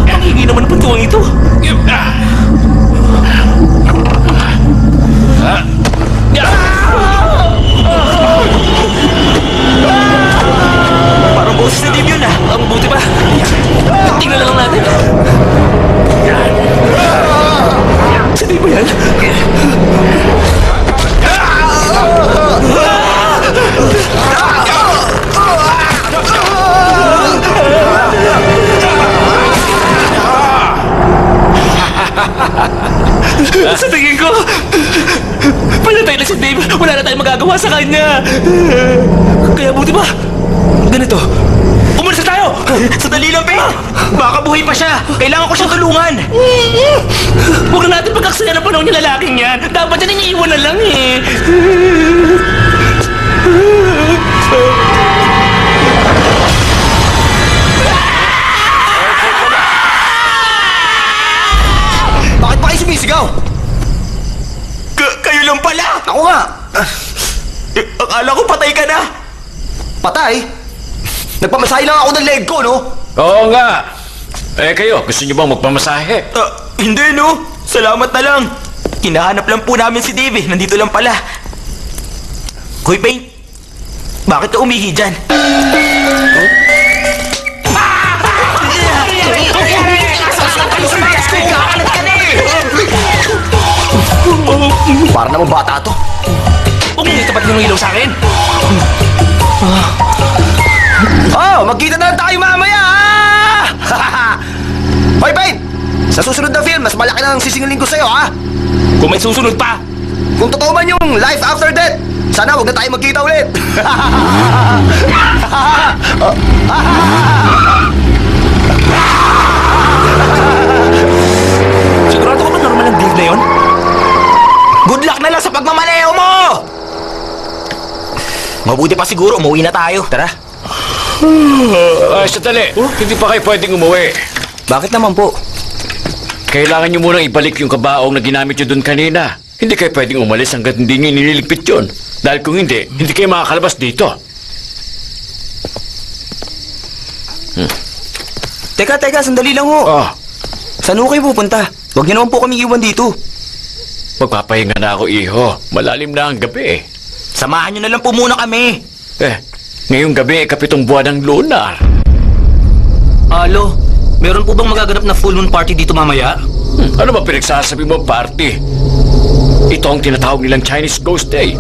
Ang hingi naman ng pantuwang ito. Parang boses na Dave yun ah. Ang buti pa. Tingnan na lang natin. Si Dave ba yan? Sa tingin ko, palatay na si Dave. Wala na tayong magagawa sa kanya. Kaya buti ba? Ganito. Umalis na tayo! Sandali lang, Pete! Baka buhay pa siya! Kailangan ko siyang tulungan! Huwag na natin pagkaksayan ang panahon yung lalaking yan. Dapat yan iniiwan na lang eh. Bakit pa kayo sumisigaw? Kayo lang pala! Ako nga. Akala ko patay ka na! Patay? Nagpamasahe lang ako ng leg ko, no? Oo nga. Eh kayo, gusto niyo bang magpamasahe? Hindi no! Salamat na lang! Hinahanap lang po namin si Dave eh. Nandito lang pala. Hoy, Paint! Bakit ka umihi dyan? Para naman bata to. Huwag mo itapat yung ilaw sa akin. Oh, magkita na lang tayo mamaya, ha? Hoy, Pain! Sa susunod na film, mas malaki na ang sisingilin ko sa'yo, ha? Kung may susunod pa, Kung totoo man yung life after death, sana huwag na tayo magkita ulit. Sigurado ka ba normal ang deal na yon? Good luck na lang sa pagmamaneho mo! Mabuti pa siguro, umuwi na tayo. Tara. Ay, sandali. Hindi pa kayo pwedeng umuwi. Bakit naman po? Kailangan nyo munang ibalik yung kabaong na ginamit nyo doon kanina. Hindi kayo pwedeng umalis hanggat hindi nyo nililigpit yun. Dahil kung hindi kayo makakalabas dito. Teka, sandali lang ho. Oh, Saan ho kayo pupunta? Huwag niyo naman po kami iwan dito. magpapahinga na ako, iho. Malalim na ang gabi. Samahan nyo na lang po muna kami. Ngayong gabi ay 7 buwan ng lunar. Alo, meron po bang magaganap na full moon party dito mamaya? Ano ba pinagsasabi mo party? Ito ang tinatawag nilang Chinese Ghost Day.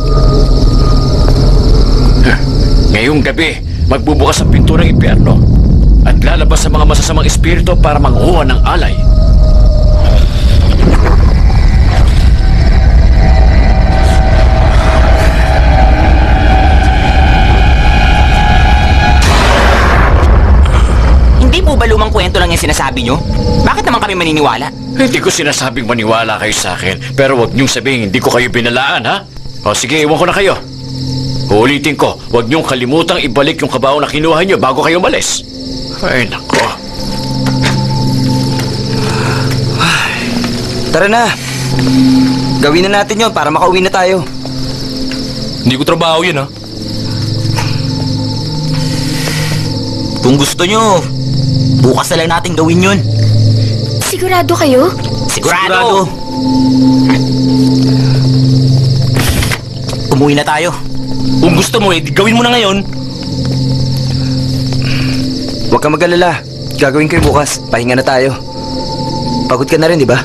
Ngayong gabi, magbubukas ang pinto ng impyerno at lalabas sa mga masasamang espiritu para manguha ng alay. Hindi po ba lumang kwento lang yung sinasabi nyo? Bakit naman kami maniniwala? Hindi ko sinasabing maniwala kayo sa akin, pero huwag niyong sabihin hindi ko kayo binalaan, ha? O sige, iwan ko na kayo. Uulitin ko, huwag niyong kalimutang ibalik yung kabaong na kinuha niyo bago kayo umalis. Ay, nako. Tara na. Gawin na natin yon para makauwi na tayo. Hindi ko trabaho yun, ha? Kung gusto nyo, bukas na lang natin gawin yun. Sigurado kayo? Sigurado. Umuwi na tayo. Kung gusto mo, di gawin mo na ngayon. Huwag kang mag-alala. Gagawin ko yung bukas. Pahinga na tayo. Pagod ka na rin, di ba?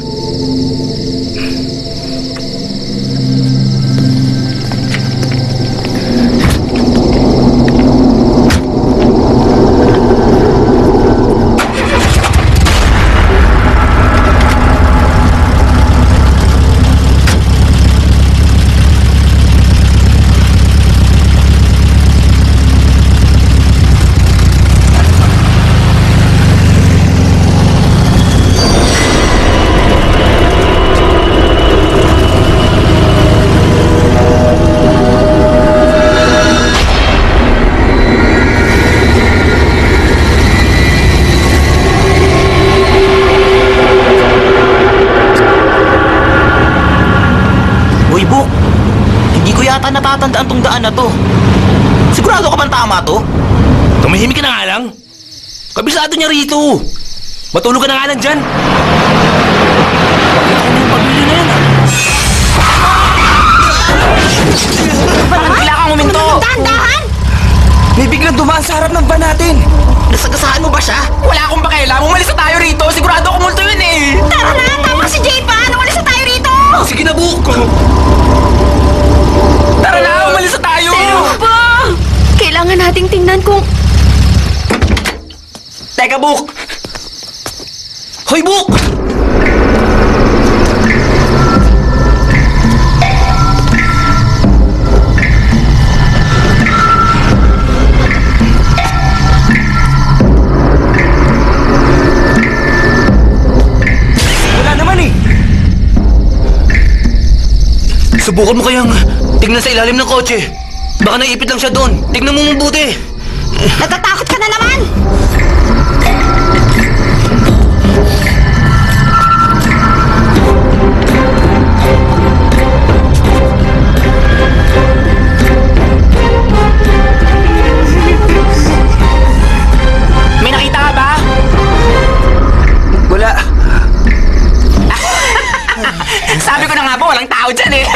Uy, Buk. Hindi ko yata natatandaan tong daan na to. Sigurado ka bang tama to? Tumahimik ka na nga lang. Kabisado niya rito. Matulog ka na nga lang dyan. Bakit ko na yung pabili na yan, ha? Bigla kang huminto. Dahan-dahan! May biglang dumaan sa harap ng van natin. Nasagasaan mo ba siya? Wala akong pakialam. Umalis na tayo rito. Sigurado ako multo yun eh. Tara na! Tama si Jay pa! Umalis na tayo rito! Sige na, Buk. Tara na, umalis na tayo. Pa! Kailangan nating tingnan kung... Teka, Buk. Hoy, Buk! Wala naman eh. Subukan mo kayang tingnan sa ilalim ng kotse. Baka naipit lang siya doon. Tignan mo mabuti. Natatakot ka na naman! May nakita ka ba? Wala. Sabi ko na nga po, walang tao dyan eh.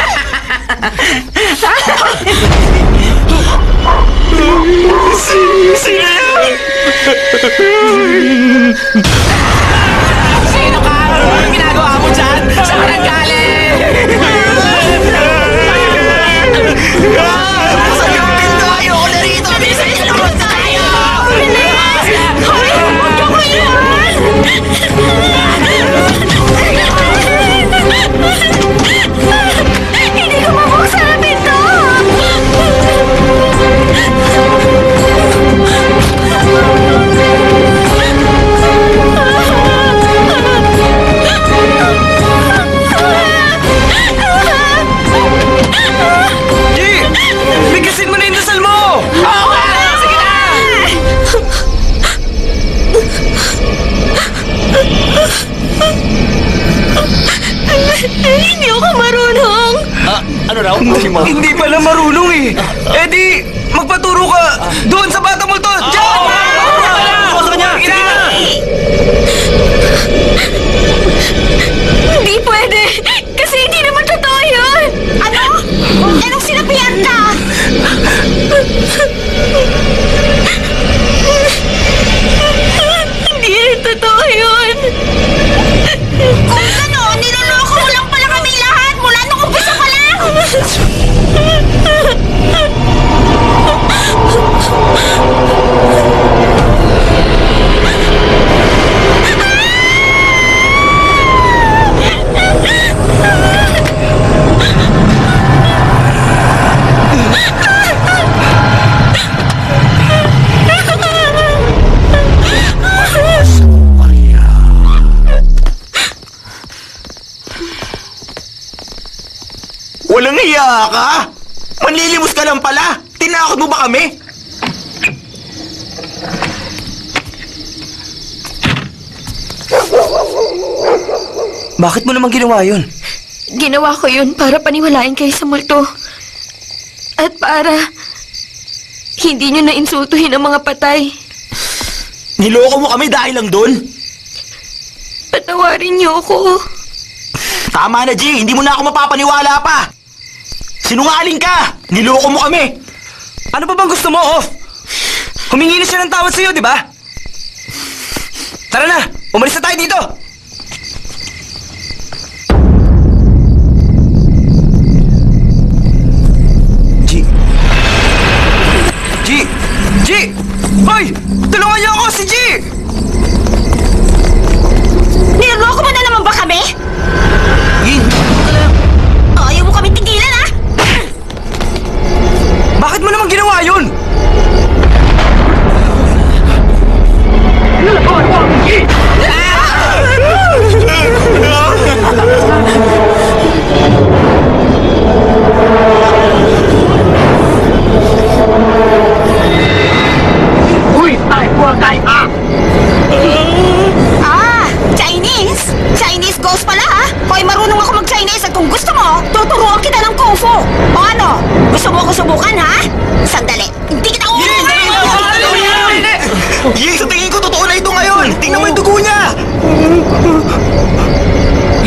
Sino ka? Anong ginagawa mo dyan? Saan ka nanggaling? Saan yung pinto? Ayoko na rito! Bilisan niyo lumot tayo! Bilis! Hoy! Huwag ka mo yan! Hindi ko Ano raw? Hindi pala marunong eh. Eh di, magpaturo ka doon sa batang multo! Diyan! Bukas ka niya! Sige na! Hindi pwede! Kasi hindi naman totoo yun! Ano? Anong sinabihan ka? Hindi rin totoo yun! Kung gano'n, niloloko mo lang pala kami lahat mula nung umpisa pa lang! Walang iya ka! Manlilimos ka lang pala! Tinakot mo ba kami? Bakit mo naman ginawa yun? Ginawa ko yun para paniwalain kayo sa multo. At para hindi nyo na-insultuhin ang mga patay. Niloko mo kami dahil lang doon? Patawarin niyo ako. Tama na, G! Hindi mo na ako mapapaniwala pa! Sinungaling ka! Niloko mo kami! Ano pa bang gusto mo, Off? Humingi na siya ng tawad sa'yo, di ba? Tara na! Umalis na tayo dito! G! G! G! Hoy! Tulungan niyo ako, si G! Niloloko mo na naman ba kami? Ying! Ayaw mo kami tigilan, ha? Bakit mo naman ginawa yun? Chinese? Chinese ghost pala, ha? Hoy, marunong ako mag-Chinese at kung gusto mo, tuturuan kita ng Kung Fu. O ano? Gusto mo ako subukan, ha? Sandali. Hindi kita Ying, sa tingin ko totoo na ito ngayon! Tingnan mo yung dugo niya!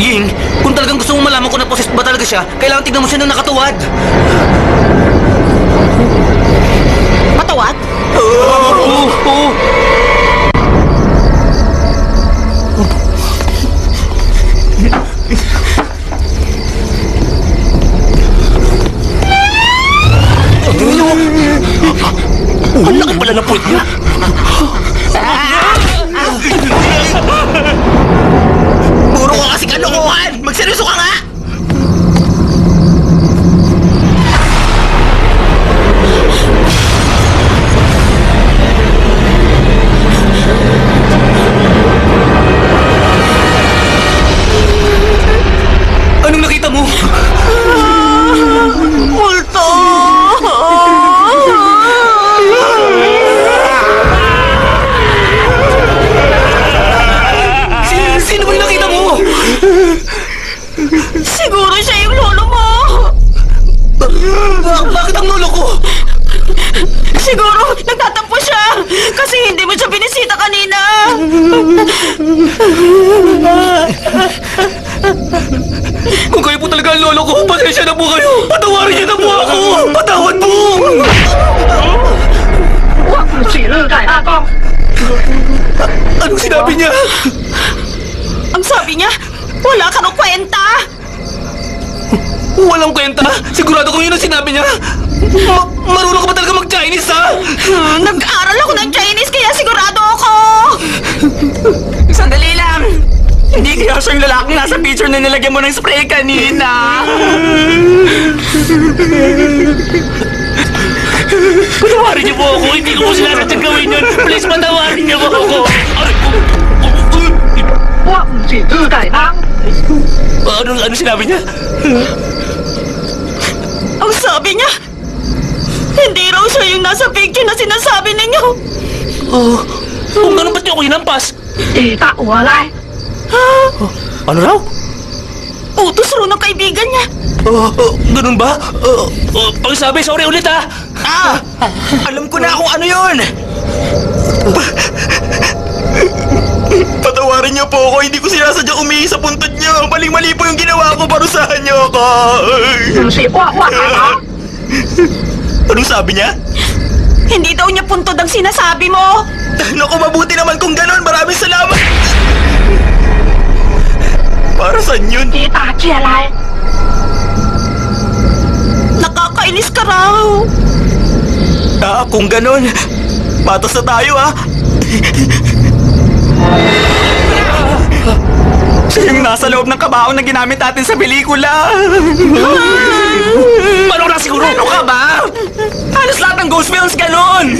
Ying, kung talagang gusto mo malaman kung na-possessed ba talaga siya, kailangan tignan mo siya ng nakatuwad. Matawad? Oo. Ang laki pala ng puwet niya! Puro ka kasi kalokohan! Magseryoso ka nga! Anong nakita mo? Multo! Sino ba yung nakita mo? Siguro siya yung lolo mo! Bakit ang lolo ko? Siguro nagtatampo siya kasi hindi mo siya binisita kanina. Kung kayo po talaga ang lolo ko, pasensya na po kayo! Patawarin niyo na po ako! Patawad po! Anong sinabi niya? Ang sabi niya, wala ka nang kwenta. Walang kwenta? Sigurado kung yun ang sinabi niya? Marunong ka ba talaga mag-Chinese, ha? Nag-aaral ako ng Chinese kaya sigurado ako. Sandali lang! Hindi kaya siya yung lalaking nasa picture na nilagyan mo ng spray kanina! Patawarin niyo po ako! Hindi ko po sinasadyang gawin yun! Please, patawarin niyo po ako! Ano sinabi niya? Ang sabi niya, hindi raw siya yung nasa picture na sinasabi ninyo. Kung ganun ba't niyo ako hinampas? Ano raw? Utos ro ng kaibigan niya. Ganun ba? Pakisabi, sorry ulit ha! Alam ko na kung ano yun! Patawarin niyo po ako, hindi ko sinasadya umihi sa puntod niyo. Maling-mali po yung ginawa ko, parusahan niyo ako. Anong sabi niya? Hindi daw niya puntod ang sinasabi mo. Naku, mabuti naman kung ganon. Maraming salamat. Para saan yun? Nakakainis ka raw. Kung ganon, patas na tayo Siya yung nasa loob ng kabaong na ginamit natin sa pelikula. Ano na siguro? Ano ka ba? Halos lahat ng ghost films ganon.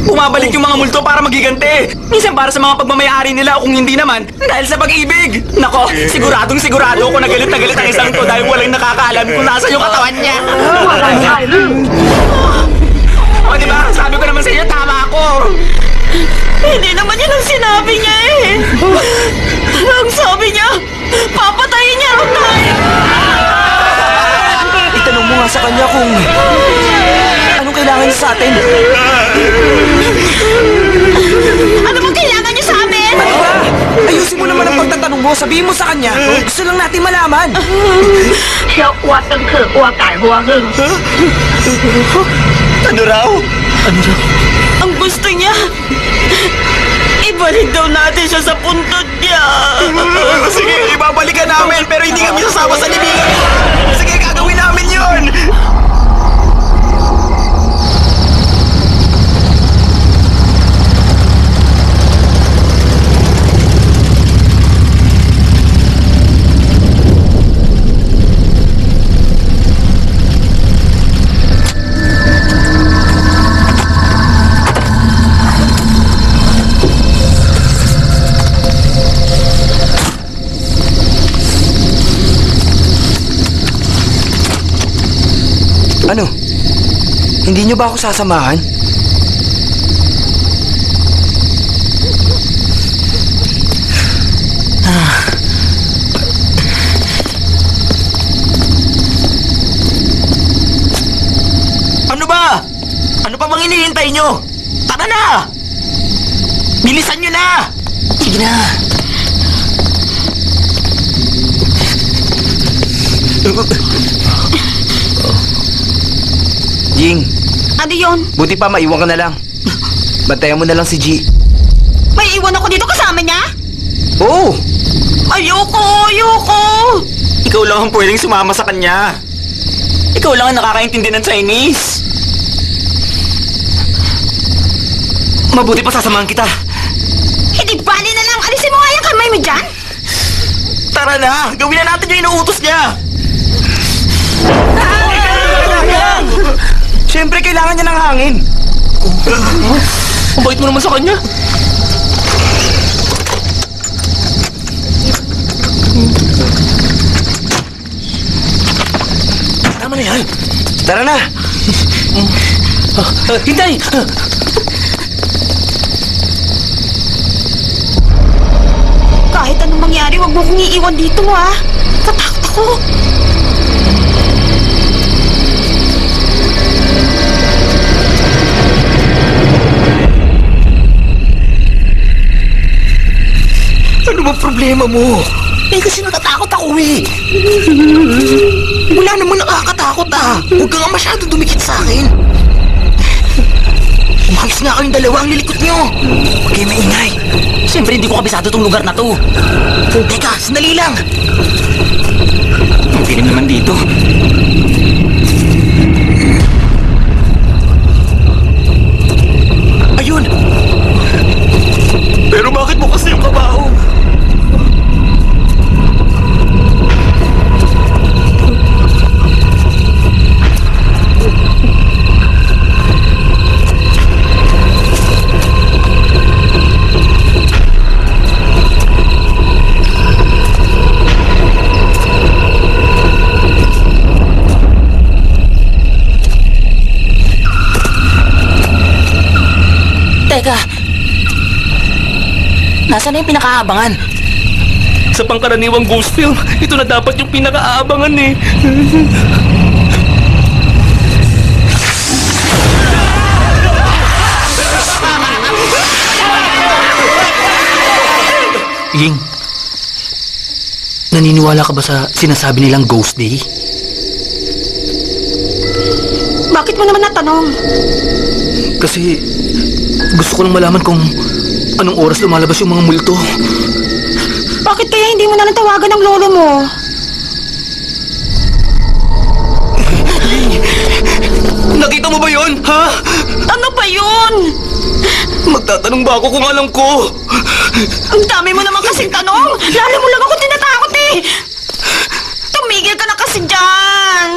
Bumabalik yung mga multo para magiganti. Minsan para sa mga pagmamayari nila o kung hindi naman, dahil sa pag-ibig. Nako, sigurado ako na galit ang isang to dahil walang nakakaalam kung nasa yung katawan niya. O diba, sabi ko naman sa inyo, tama ako. Hindi naman yun ang sinabi niya eh. Ang sabi niya, papatayin niya raw tayo. Itanong mo nga sa kanya kung anong kailangan niya sa atin. Ano bang kailangan niya sa amin? Ayusin mo naman ang pagtatanong mo. Sabihin mo sa kanya. Gusto lang natin malaman. Ano raw? Ang gusto niya, ibalik daw natin siya sa puntod niya. Sige, ibabalikan namin pero hindi kami sasama sa libingan. Sige, gagawin namin yun. Ano? Hindi niyo ba ako sasamahan? Ano ba? Ano pa bang hinihintay niyo? Tara na! Bilisan niyo na! Sige na! Jing, Ano yun? buti pa maiwan ka na lang. Bantayan mo na lang si G. May iwan ako dito kasama niya? Oo! Ayoko! Ikaw lang ang pwedeng sumama sa kanya. Ikaw lang ang nakakaintindi ng Chinese. Mabuti pa sasamahan kita. Hindi bali na lang. Alisin mo nga yung kamay mo dyan. Tara na! Gawin na natin yung inuutos niya! Siyempre, kailangan niya ng hangin. Ang bait mo naman sa kanya. Tama na yan. Tara na! Hintay! Kahit anong mangyari, wag mo kong iiwan dito ha. Tatakot ako. Ano bang problema mo? Eh kasi natatakot ako eh. Wala naman nakakatakot Huwag ka nga masyado dumikit sa akin. Umalis nga kayong dalawa ang lilikot nyo. Huwag kayo maingay. Siyempre hindi ko kabisado tong lugar na to. Teka, sandali lang. Ang dilim naman dito. Ayun! Pero bakit bukas na yung kabaong? Teka! Nasaan na yung pinakaabangan? Sa pangkaraniwang ghost film, ito na dapat yung pinaka-aabangan eh. Ying, naniniwala ka ba sa sinasabi nilang Ghost Day? Bakit mo naman natanong? Kasi gusto ko lang malaman kung anong oras lumalabas yung mga multo. Bakit kaya hindi mo na lang tawagan ng lolo mo? Nakita mo ba yun, ha? Ano ba yun? Magtatanong ba ako kung alam ko? Ang dami mo naman kasing tanong. Lalo mo lang ako tinatakot eh. Tumigil ka na kasi dyan.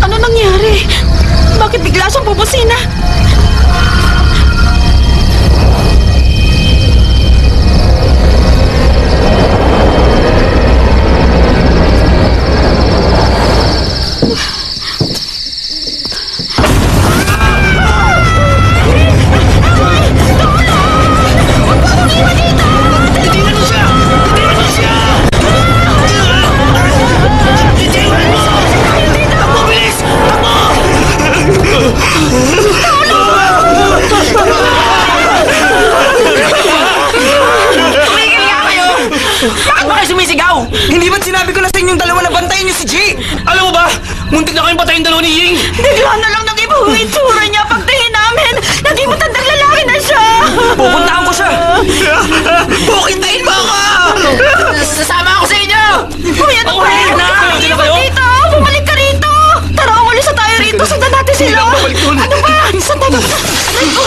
Ano nangyari? Bakit bigla siyang bubusina? Bakit ba kayo sumisigaw? Hindi ba't sinabi ko na sa inyong dalawa na bantayan niyo si Jake? Alam mo ba, muntik na kayong patayin dalawa ni Ying. Bigla na lang nag-iba ang itsura niya pagtingin namin. Naging matandang lalaki na siya. Pupuntahan ko siya. Pukintayin mo ako! Sasama ako sa inyo! Kuya, ano ba? Halika na! Halika na kayo! Dito! Bumalik ka rito! Tara, umalis na tayo rito. Sundan natin sila. Babalik dun. Ano ba? Sundan natin. Aray ko.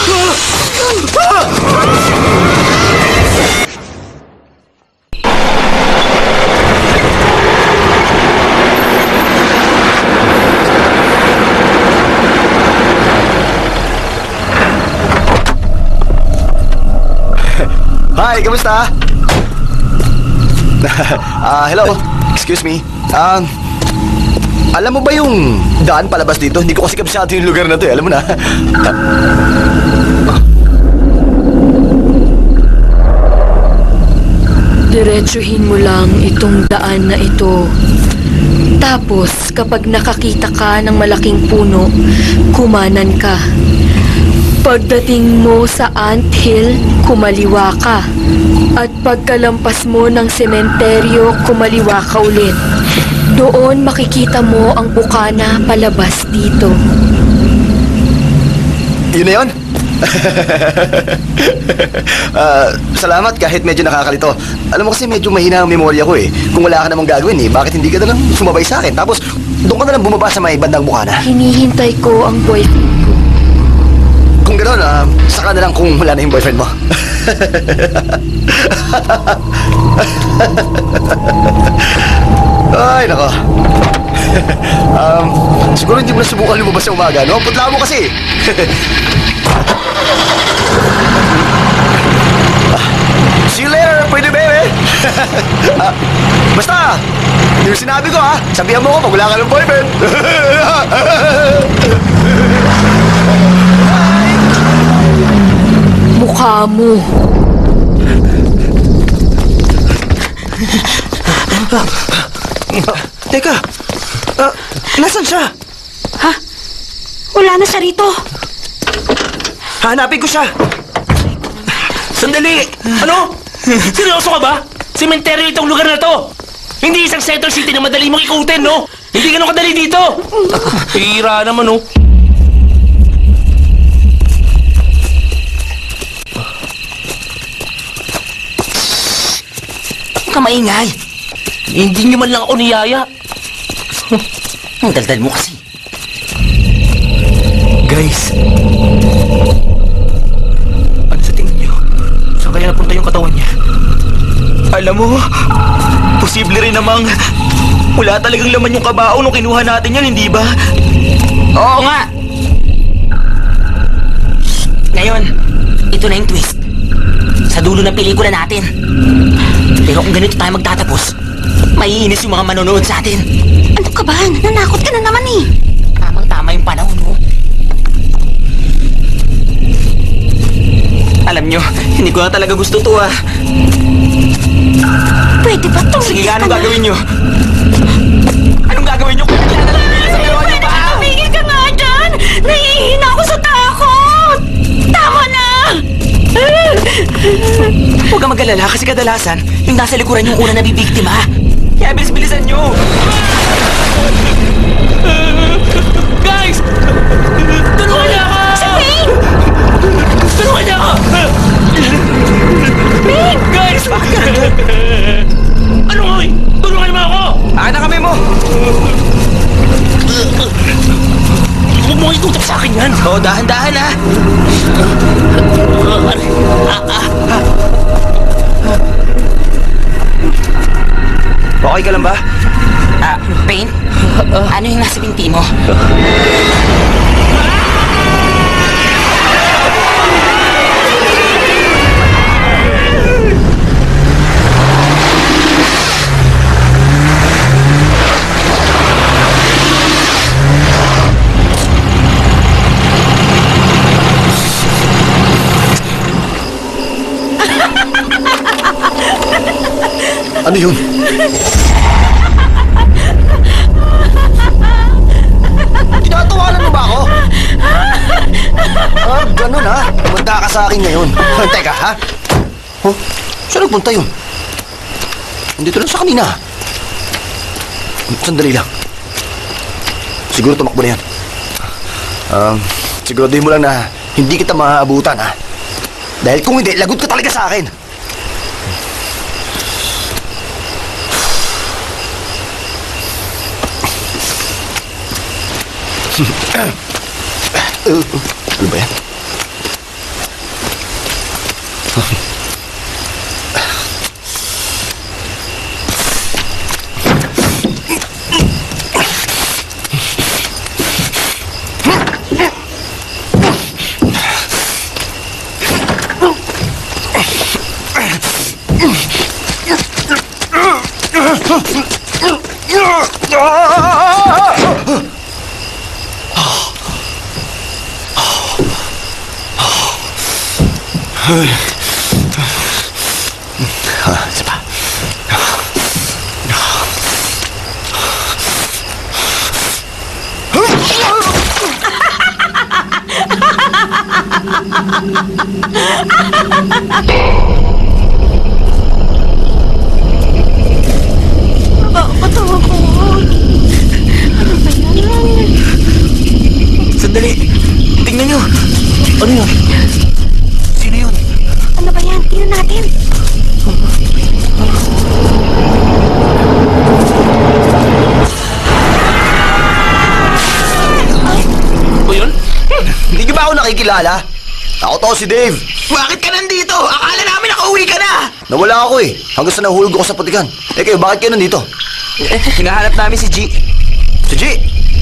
Hi, kamusta? Hello. Excuse me. Alam mo ba yung daan palabas dito? Hindi ko kasi kabisado yung lugar na to eh. Alam mo na. Diretsuhin mo lang itong daan na ito. Tapos, kapag nakakita ka ng malaking puno, kumanan ka. Pagdating mo sa anthill, kumaliwa ka. At pagkalampas mo ng sementeryo, kumaliwa ka ulit. Doon makikita mo ang bukana palabas dito. Yun na yun? Salamat kahit medyo nakakalito. Alam mo kasi medyo mahina ang memorya ko eh. Kung wala ka namang gagawin eh, bakit hindi ka na lang sumabay sa akin? Tapos doon ka na lang bumaba sa may bandang bukana. Hinihintay ko ang boyfriend ko. Kung gano'n, saka na lang kung wala na yung boyfriend mo. Ay, nako. Siguro hindi mo na subukan lumabas sa umaga, no? Putla mo kasi. See you later, pretty baby. Basta, yung sinabi ko ha, sabihan mo ko pag wala ka ng boyfriend. Mukha mo. Teka, nasan siya? Ha? Wala na siya rito. Hanapin ko siya. Sandali! Ano? Seryoso ka ba? Sementeryo itong lugar na to! Hindi isang Center City na madali mong ikutin, no? Hindi ganun kadali dito! Hira naman, no? Huwag ka maingay. Hindi niyo man lang ako niyaya. Ang daldal mo kasi. Guys, ano sa tingin niyo? Saan kaya napunta yung katawan niya? Alam mo, posible rin namang wala talagang laman yung kabaong nung kinuha natin yan, hindi ba? Oo nga. Ngayon, ito na yung twist. dulo ng pelikula natin. Pero kung ganito tayo magtatapos, maiinis yung mga manonood sa atin. Ano ka ba? Nananakot ka na naman eh. Tamang-tama yung panahon mo. Alam nyo, hindi ko na talaga gusto to ah. Pwede ba tumigil Sige nga, ka anong na? gagawin nyo? Anong gagawin nyo? Kung bigla na lang bilis ang dalawa nyo pa! Tumigil ka nga dyan! Nahihina ako sa takot! Tama na! Huwag kang mag-alala kasi kadalasan, yung nasa likuran yung una nabibiktima. Kaya bilis-bilisan nyo! Guys! Tulungan niya ako! Si Bing! Tulungan niya ako! Guys! Ano nga? Tulungan niyo ako! Akin na kami mo! Huwag mo itutok sa akin yan! Oo, dahan-dahan ah! Okay ka lang ba? Pain? Ano yung nasa binti mo? Ano yun? Tinatawanan mo ba ako? Ganun ha? Pumunta ka sa akin ngayon. Teka, ha? Oh, saan nagpunta yun? Nandito lang sa kanina. Sandali lang. Siguro tumakbo na yan. Siguraduhin mo lang na hindi kita maaabutan, ha? Dahil kung hindi, lagot ka talaga sa akin. Ano ba yan? Isa pa. Sandali! Tingnan nyo! Ano yun? Sino yun? Ano ba yan? Tingnan natin. O yun? Hindi niyo ba ako nakikilala? Ako to si Dave. Bakit ka nandito? Akala namin nakauwi ka na! Nawala ako eh. Hanggang sa nahulog ako sa putikan. Eh kayo, bakit kayo nandito? Hinahanap namin si G. Si G,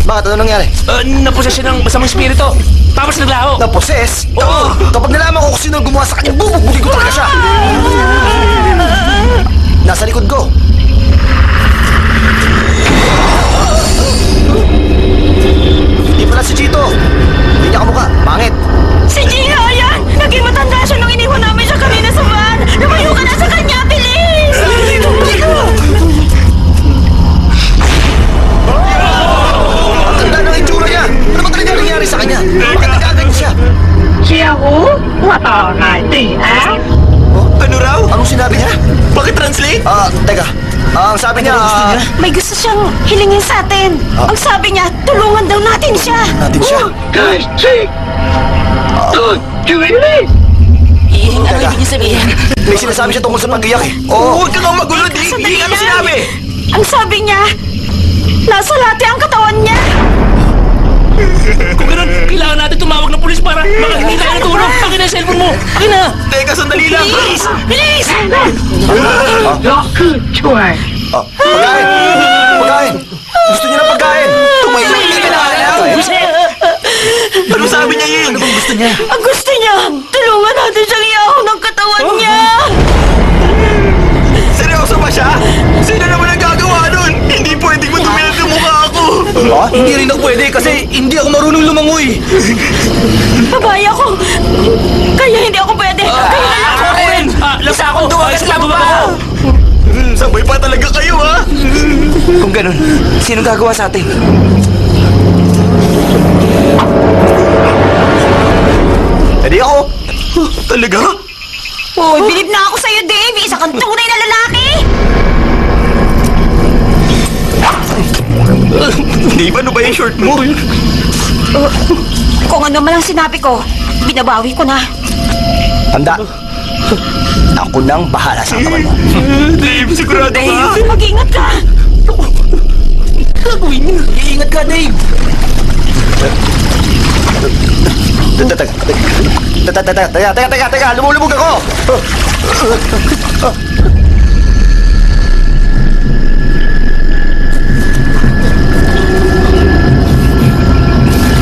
bakit ano nangyari? Naposes siya ng masamang espiritu. Tapos naglaho. Na-possess? Oo. Kapag nalaman ko kung sino ang gumawa sa kanya, bubugbugin ko talaga siya. Nasa likod ko. Hindi pala si Chito. Hindi niya kamukha. Pangit. Si Gina, yan! Naging matanda siya nung iniwan namin siya kanina sa van! Lumayo ka na sa kanya, bilis! Ang tanda ng itsura niya. Ano ba talaga nangyari sa kanya? Bakit nagaganyan siya? Ano raw? Anong sinabi niya? Pakitranslate? Teka. Ang sabi niya, May gusto siyang hilingin sa atin. Ang sabi niya, tulungan daw natin siya. natin siya. Ano Teka. ibig niyo sabihin? May sinasabi siya tungkol sa pag-iyak eh. Oo. Huwag ka nga magulo, di! Sandali Ano lang. sinabi? Ang sabi niya, nasa lati ang katawan niya. Kung ganun, kailangan natin tumawag ng pulis para makahingi tayo ng tulong. Akin na yung cellphone mo. Akin na. Teka, sandali lang! Bilis! Bilis! Pagkain! Pagkain! Gusto niya ng pagkain! Tumayo! Hindi ka na alam! Ano sabi niya yun? Ano bang gusto niya? Ang gusto niya, tulungan natin siyang iahon ng katawan niya. Hindi ako marunong lumangoy. Babae ako. Kaya hindi ako pwede. Kayo na lang. Ako rin! Lasa ako! Dumagat lang ba? Sabay pa talaga kayo, ha? Kung ganun, sino gagawa sa atin? Hindi ako. Talaga? Uy, bilib na ako sa'yo, Dave. Isa kang tunay na lalaki. Dave, ano ba yung short mo? Kung ano man ang sinabi ko, binabawi ko na. Tanda. Ako nang bahala sa katawan mo. Dave, sigurado Dave, mag-ingat ka. Gagawin niya. Iingat ka, Dave. Teka, lumulubog ako!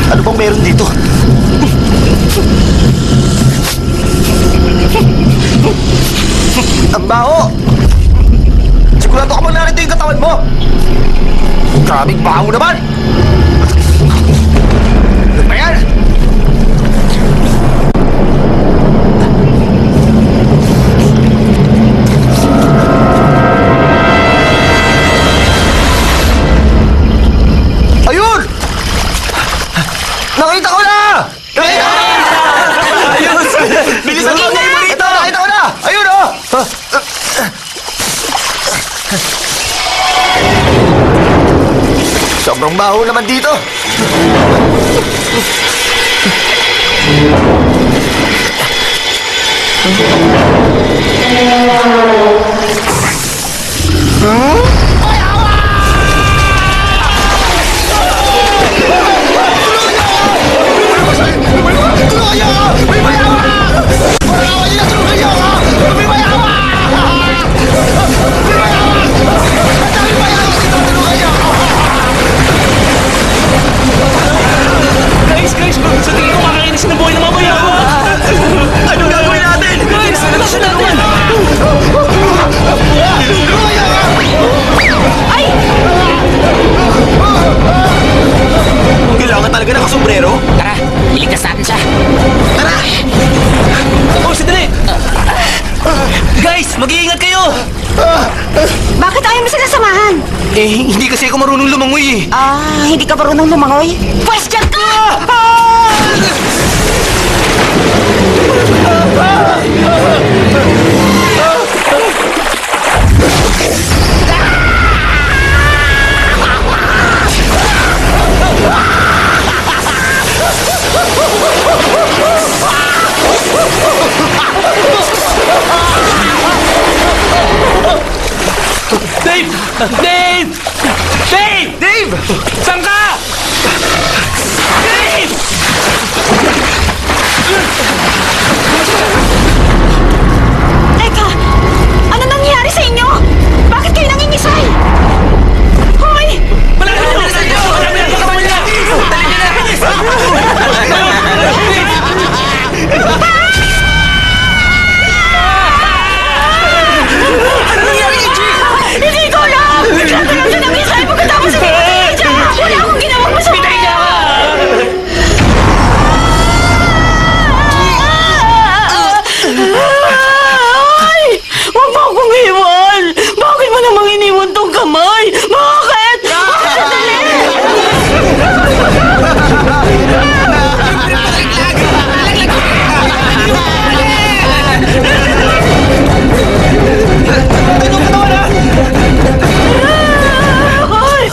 Ano bang meron dito? Ang baho! Sigurado ka bang narito yung katawan mo? Grabing baho naman! Ayan! Ayun! Nakita ko na! Ayos! Bilisan mo! Ito, nakita ko na! Ayun, oh! Sobrang baho naman dito. Guys! Sa tingin ko makakainis ng buhay ng mamaya! Anong gagawin natin? Guys! Solusyon natin! Kailangan talaga nakasombrero? Tara, iligtas natin siya. Oh, sandali! Guys! Mag-iingat kayo! Bakit ayaw mo sila samahan? Hindi kasi ako marunong lumangoy eh. Hindi ka marunong lumangoy? Pwes dyan ka! Dave! Dave! Dave! Dave! Saan ka? Dave! Teka! Ano nangyari sa inyo? Bakit kayo nangingisay? Hoy! Malapit na sa inyo! Malapit na sa kanila! Hindi ko alam! Bigla ka lang siya nangisay pagkatapos sa siya! Wala akong ginawang masama! Bitay niya ka! Ay! Huwag mo akong iwan! Bakit mo namang iniwan tong kamay? Bakit? Sandali! Ay!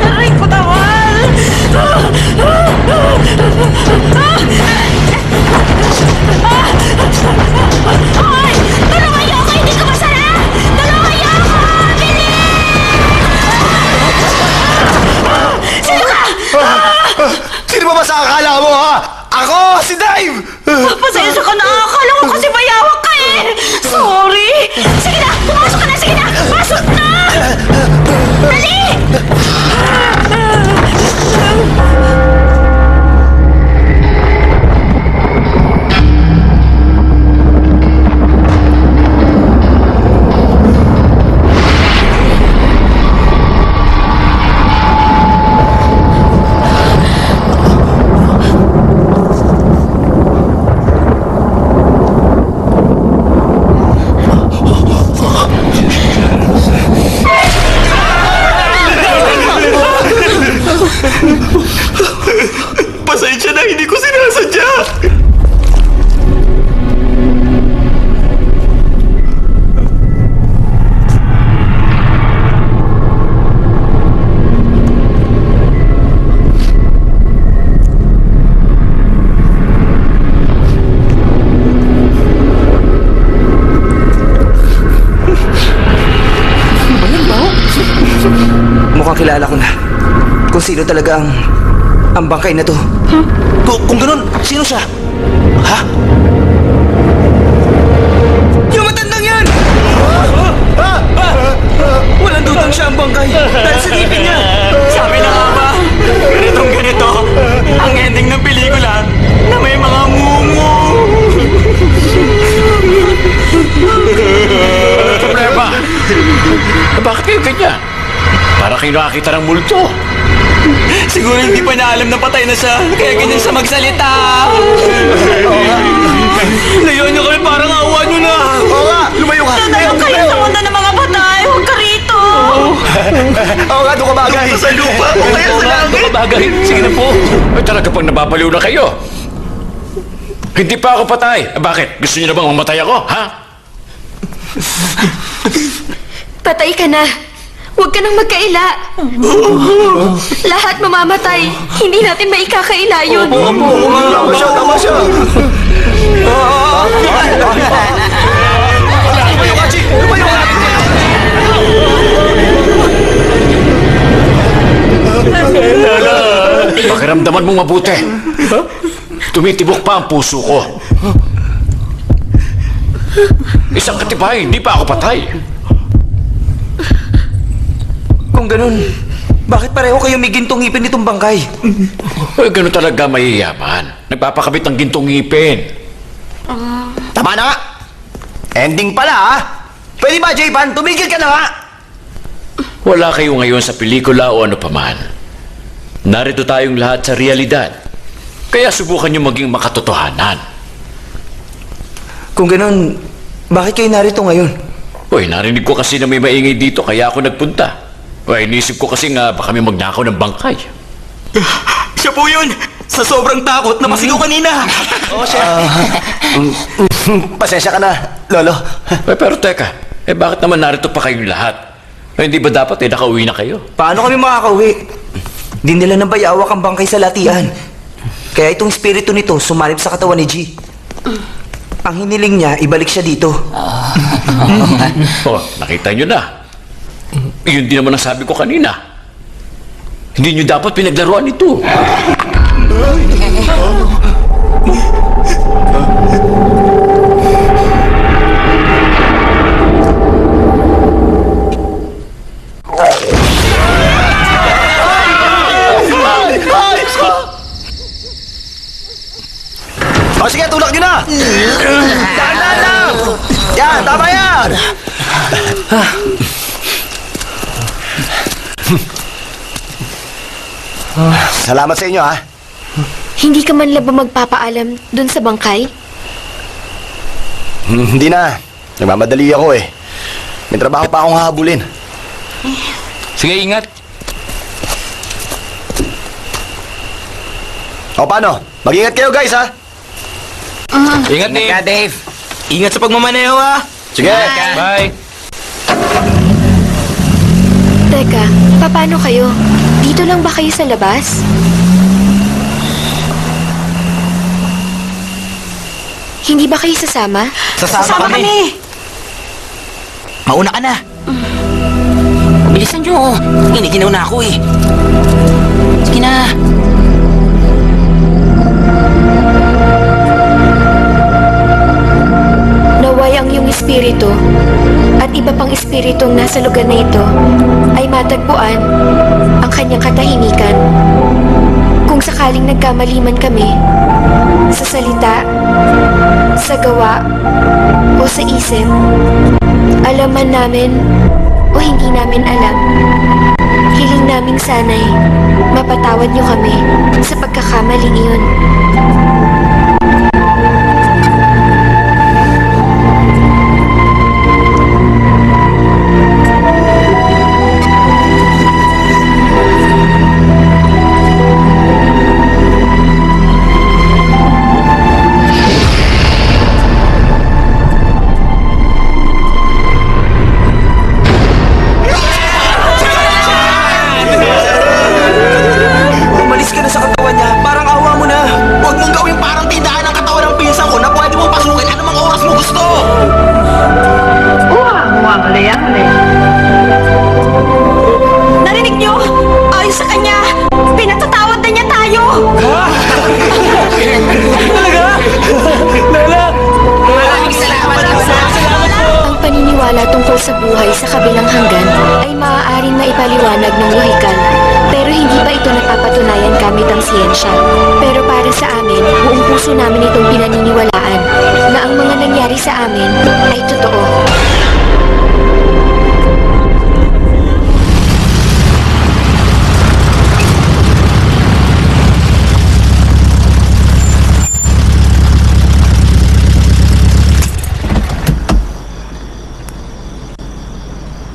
Ay, ko tawal! Naalala ko na kung sino talaga ang bangkay na to. Kung ganun, sino siya? Ha? Yung matandang yan! Walang dudang siya ang bangkay dahil sa ngipin niya. Sabi na nga ba, ganitong ganito, ang ending ng pelikula na may mga mumu. Ano problema? Bakit kayo ganyan? Para kayo nakakita ng multo. Siguro hindi pa na alam na patay na siya, kaya ganyan siya magsalita. Layuan niyo kami, parang awa niyo na. Oo nga, lumayo ka. Nanayo kayo sa mundo ng mga patay. Huwag ka rito. Oo nga, doon ka bagay. Sa lupa, o kaya sa langit. Kabagay, sige na po. Ay talaga pang nababaliw na kayo. Hindi pa ako patay. Bakit? Gusto niyo na bang mamatay ako? Ha? Patay ka na. Huwag ka nang magkaila. Lahat mamamatay. Hindi natin maikakaila yun. Tama siya, tama siya. Lumayo ka, Chi. Lumayo ka. Pakiramdaman mong mabuti. Tumitibok pa ang puso ko. Isang katibayan, hindi pa ako patay. Kung ganun, bakit pareho kayo may gintong ngipin nitong bangkay? Ay, ganun talaga mayayaman. Nagpapakabit ng gintong ngipin. Tama na nga. Ending pala, ha? Pwede ba, J-Pan? Tumigil ka na nga. Wala kayo ngayon sa pelikula o ano paman. Narito tayong lahat sa realidad. Kaya subukan niyo maging makatotohanan. Kung ganun, bakit kayo narito ngayon? Uy, narinig ko kasi na may maingay dito kaya ako nagpunta. Uy, inisip ko kasi nga baka may magnakaw ng bangkay. Siya po yun! Sa sobrang takot na masigaw kanina! Pasensya ka na, Lolo. Pero teka, bakit naman narito pa kayong lahat? Hindi ba dapat nakauwi na kayo? Paano kami makakauwi? Dinala ng bayawak ang bangkay sa latian. Kaya itong espiritu nito sumalib sa katawan ni G. Ang hiniling niya, ibalik siya dito. Oh, nakita nyo na. Yun din naman ang sabi ko kanina. Hindi nyo dapat pinaglaruan ito. O sige, tulak nyo na! Dahan-dahan lang! Yan, tama yan! Salamat sa inyo, ha? Hindi ka man lang ba magpapaalam dun sa bangkay? Hindi na. Nagmamadali ako eh. May trabaho pa akong hahabulin. Sige, ingat. O paano? Mag-ingat kayo, guys, ha? Ingat, Dave. Dave! Ingat sa pagmamaneho, ha! Sige! Bye. Teka, paano kayo? Dito lang ba kayo sa labas? Hindi ba kayo sasama? Sasama kami! Mauna ka na! Bilisan nyo! Giniginaw na ako eh! Sige na! Naway ang iyong espiritu at iba pang espiritong nasa lugar na ito ay matagpuan ang kanyang katahimikan. Kung sakaling nagkamali man kami sa salita, sa gawa, o sa isip, alam man namin o hindi namin alam, hiling naming sana'y mapatawad niyo kami sa pagkakamaling iyon. Umalis ka na sa katawan niya. Parang awa mo na. Huwag mong gawing parang tindahan ng katawan ng pinsan ko na pwede mong pasukin anumang oras mo gusto! Narinig nyo? tungkol sa buhay sa kabilang hanggan ay maaaring maipaliwanag ng lohikal. Pero hindi pa ito napapatunayan gamit ang siyensya. Pero para sa amin, buong puso namin itong pinaniniwalaan na ang mga nangyari sa amin ay totoo.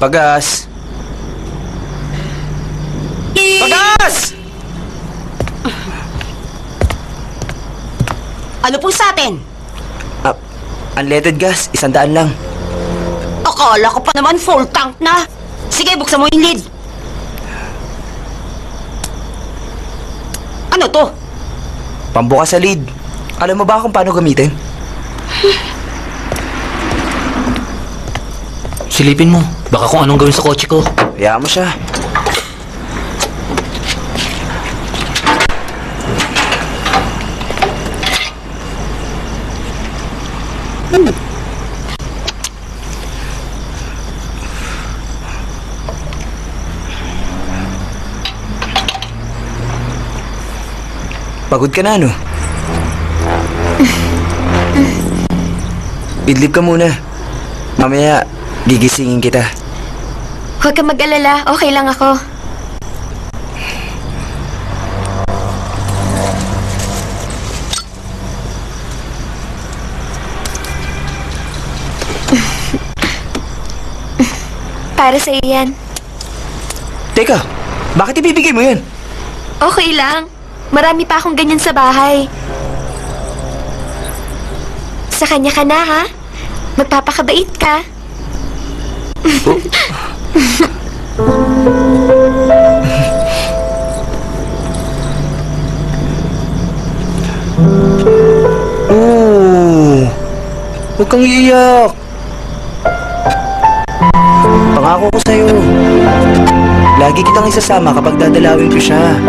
Pagas! Pagas! Ano po sa atin? Unleaded gas, 100 lang. Akala ko pa naman full tank na. Sige, buksan mo yung lid. Ano to? Pambukas sa lid. Alam mo ba kung paano gamitin? Silipin mo. Baka kung anong gawin sa kotse ko. Hayaan mo siya. Pagod ka na, no? Idlip ka muna. Mamaya, gigisingin kita. Huwag ka mag-alala, okay lang ako. Para sa yan. Teka, bakit ibibigay mo yan? Okay lang. Marami pa akong ganyan sa bahay. Sa kanya ka na, ha? Magpapakabait ka. Huwag kang iiyak. Pangako ko sa'yo. Lagi kitang isasama kapag dadalawin ko siya.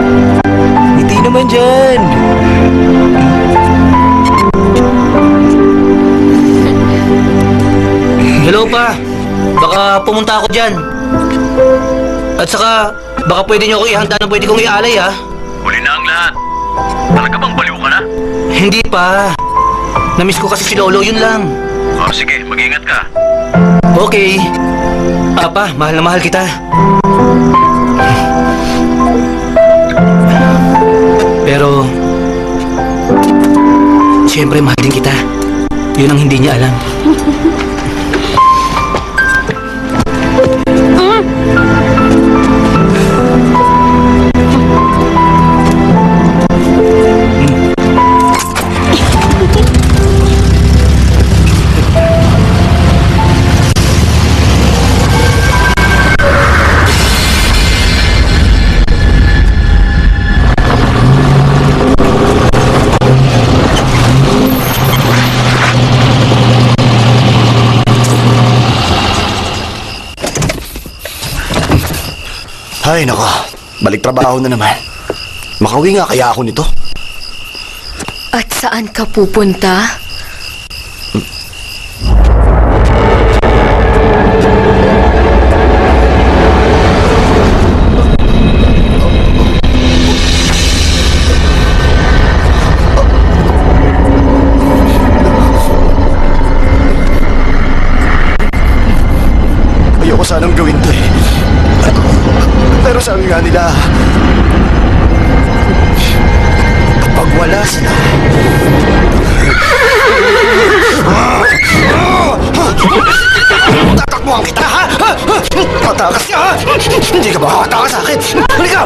Hindi naman dyan. Hello pa. Baka pumunta ako dyan. At saka, baka pwede niyo ako ihanda na pwede kong ialay, ha? Huli na ang lahat. Talaga bang baliw ka na? Hindi pa. Namiss ko kasi si Lolo, yun lang. O sige, mag-ingat ka. Okay. Apa, mahal na mahal kita. Pero, siyempre mahal din kita. Yun ang hindi niya alam. Ay, nako. Balik trabaho na naman. Makauwi nga kaya ako nito? At saan ka pupunta? Ayoko sanang gawin to eh. Pero sabi nga nila, kapag wala sila, tatakbuhan kita, ha? Matakas ka, ha? Hindi ka ba makatakas sa akin? Halika!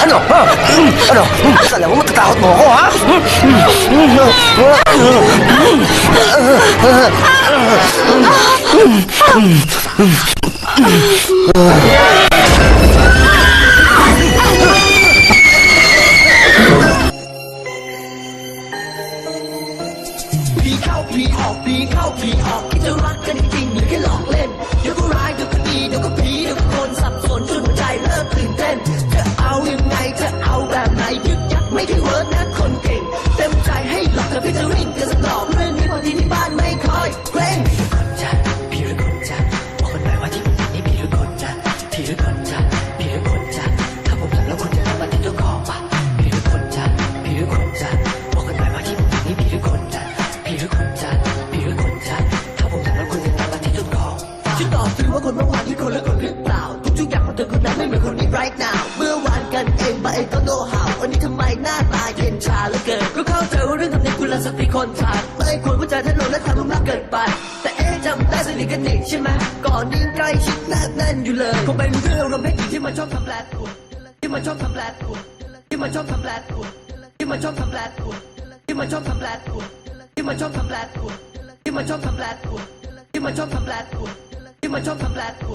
Ano? Ano? Kala mo matatakot mo ako, ha?ผีเข้าผีออกผีเข้าผีออกคิดจะรักกันจริงหรือแค่หลอกเล่นเดี๋ยวก็ร้ายเดี๋ยวก็ดีเดี๋ยวก็ผีเดี๋ยวก็คนสับสนจนหัวใจเริ่มตื่นเต้นจะเอายังไงจะเอาแบบไหนยึกยักไม่ถึงเวิร์ดนะ right now เมื่อวานกันเองbut I don't know how วันนี้ทำไมหน้าตาเย็นชาเหลือเกินก็เข้าใจว่าเรื่องทำในกุลสตรีคนขาดไม่ควรพูดจาทะลุและทำมันมากเกินไปแต่จำได้สนิทกันนี่ใช่ไหมก่อนนี้ใกล้ชิดแนบแน่นอยู่เลยคงเป็นเรื่องรำให้ดีที่มันชอบทำแปลกกูที่มันชอบทำแปลกกูที่มันชอบทำแปลกกูที่มันชอบทำแปลกกูที่มันชอบทำแปลกกูที่มันชอบทำแปลกกูที่มันชอบทำแปลกกูที่มันชอบทำแปลกกูที่มันชอบทำแปลกกู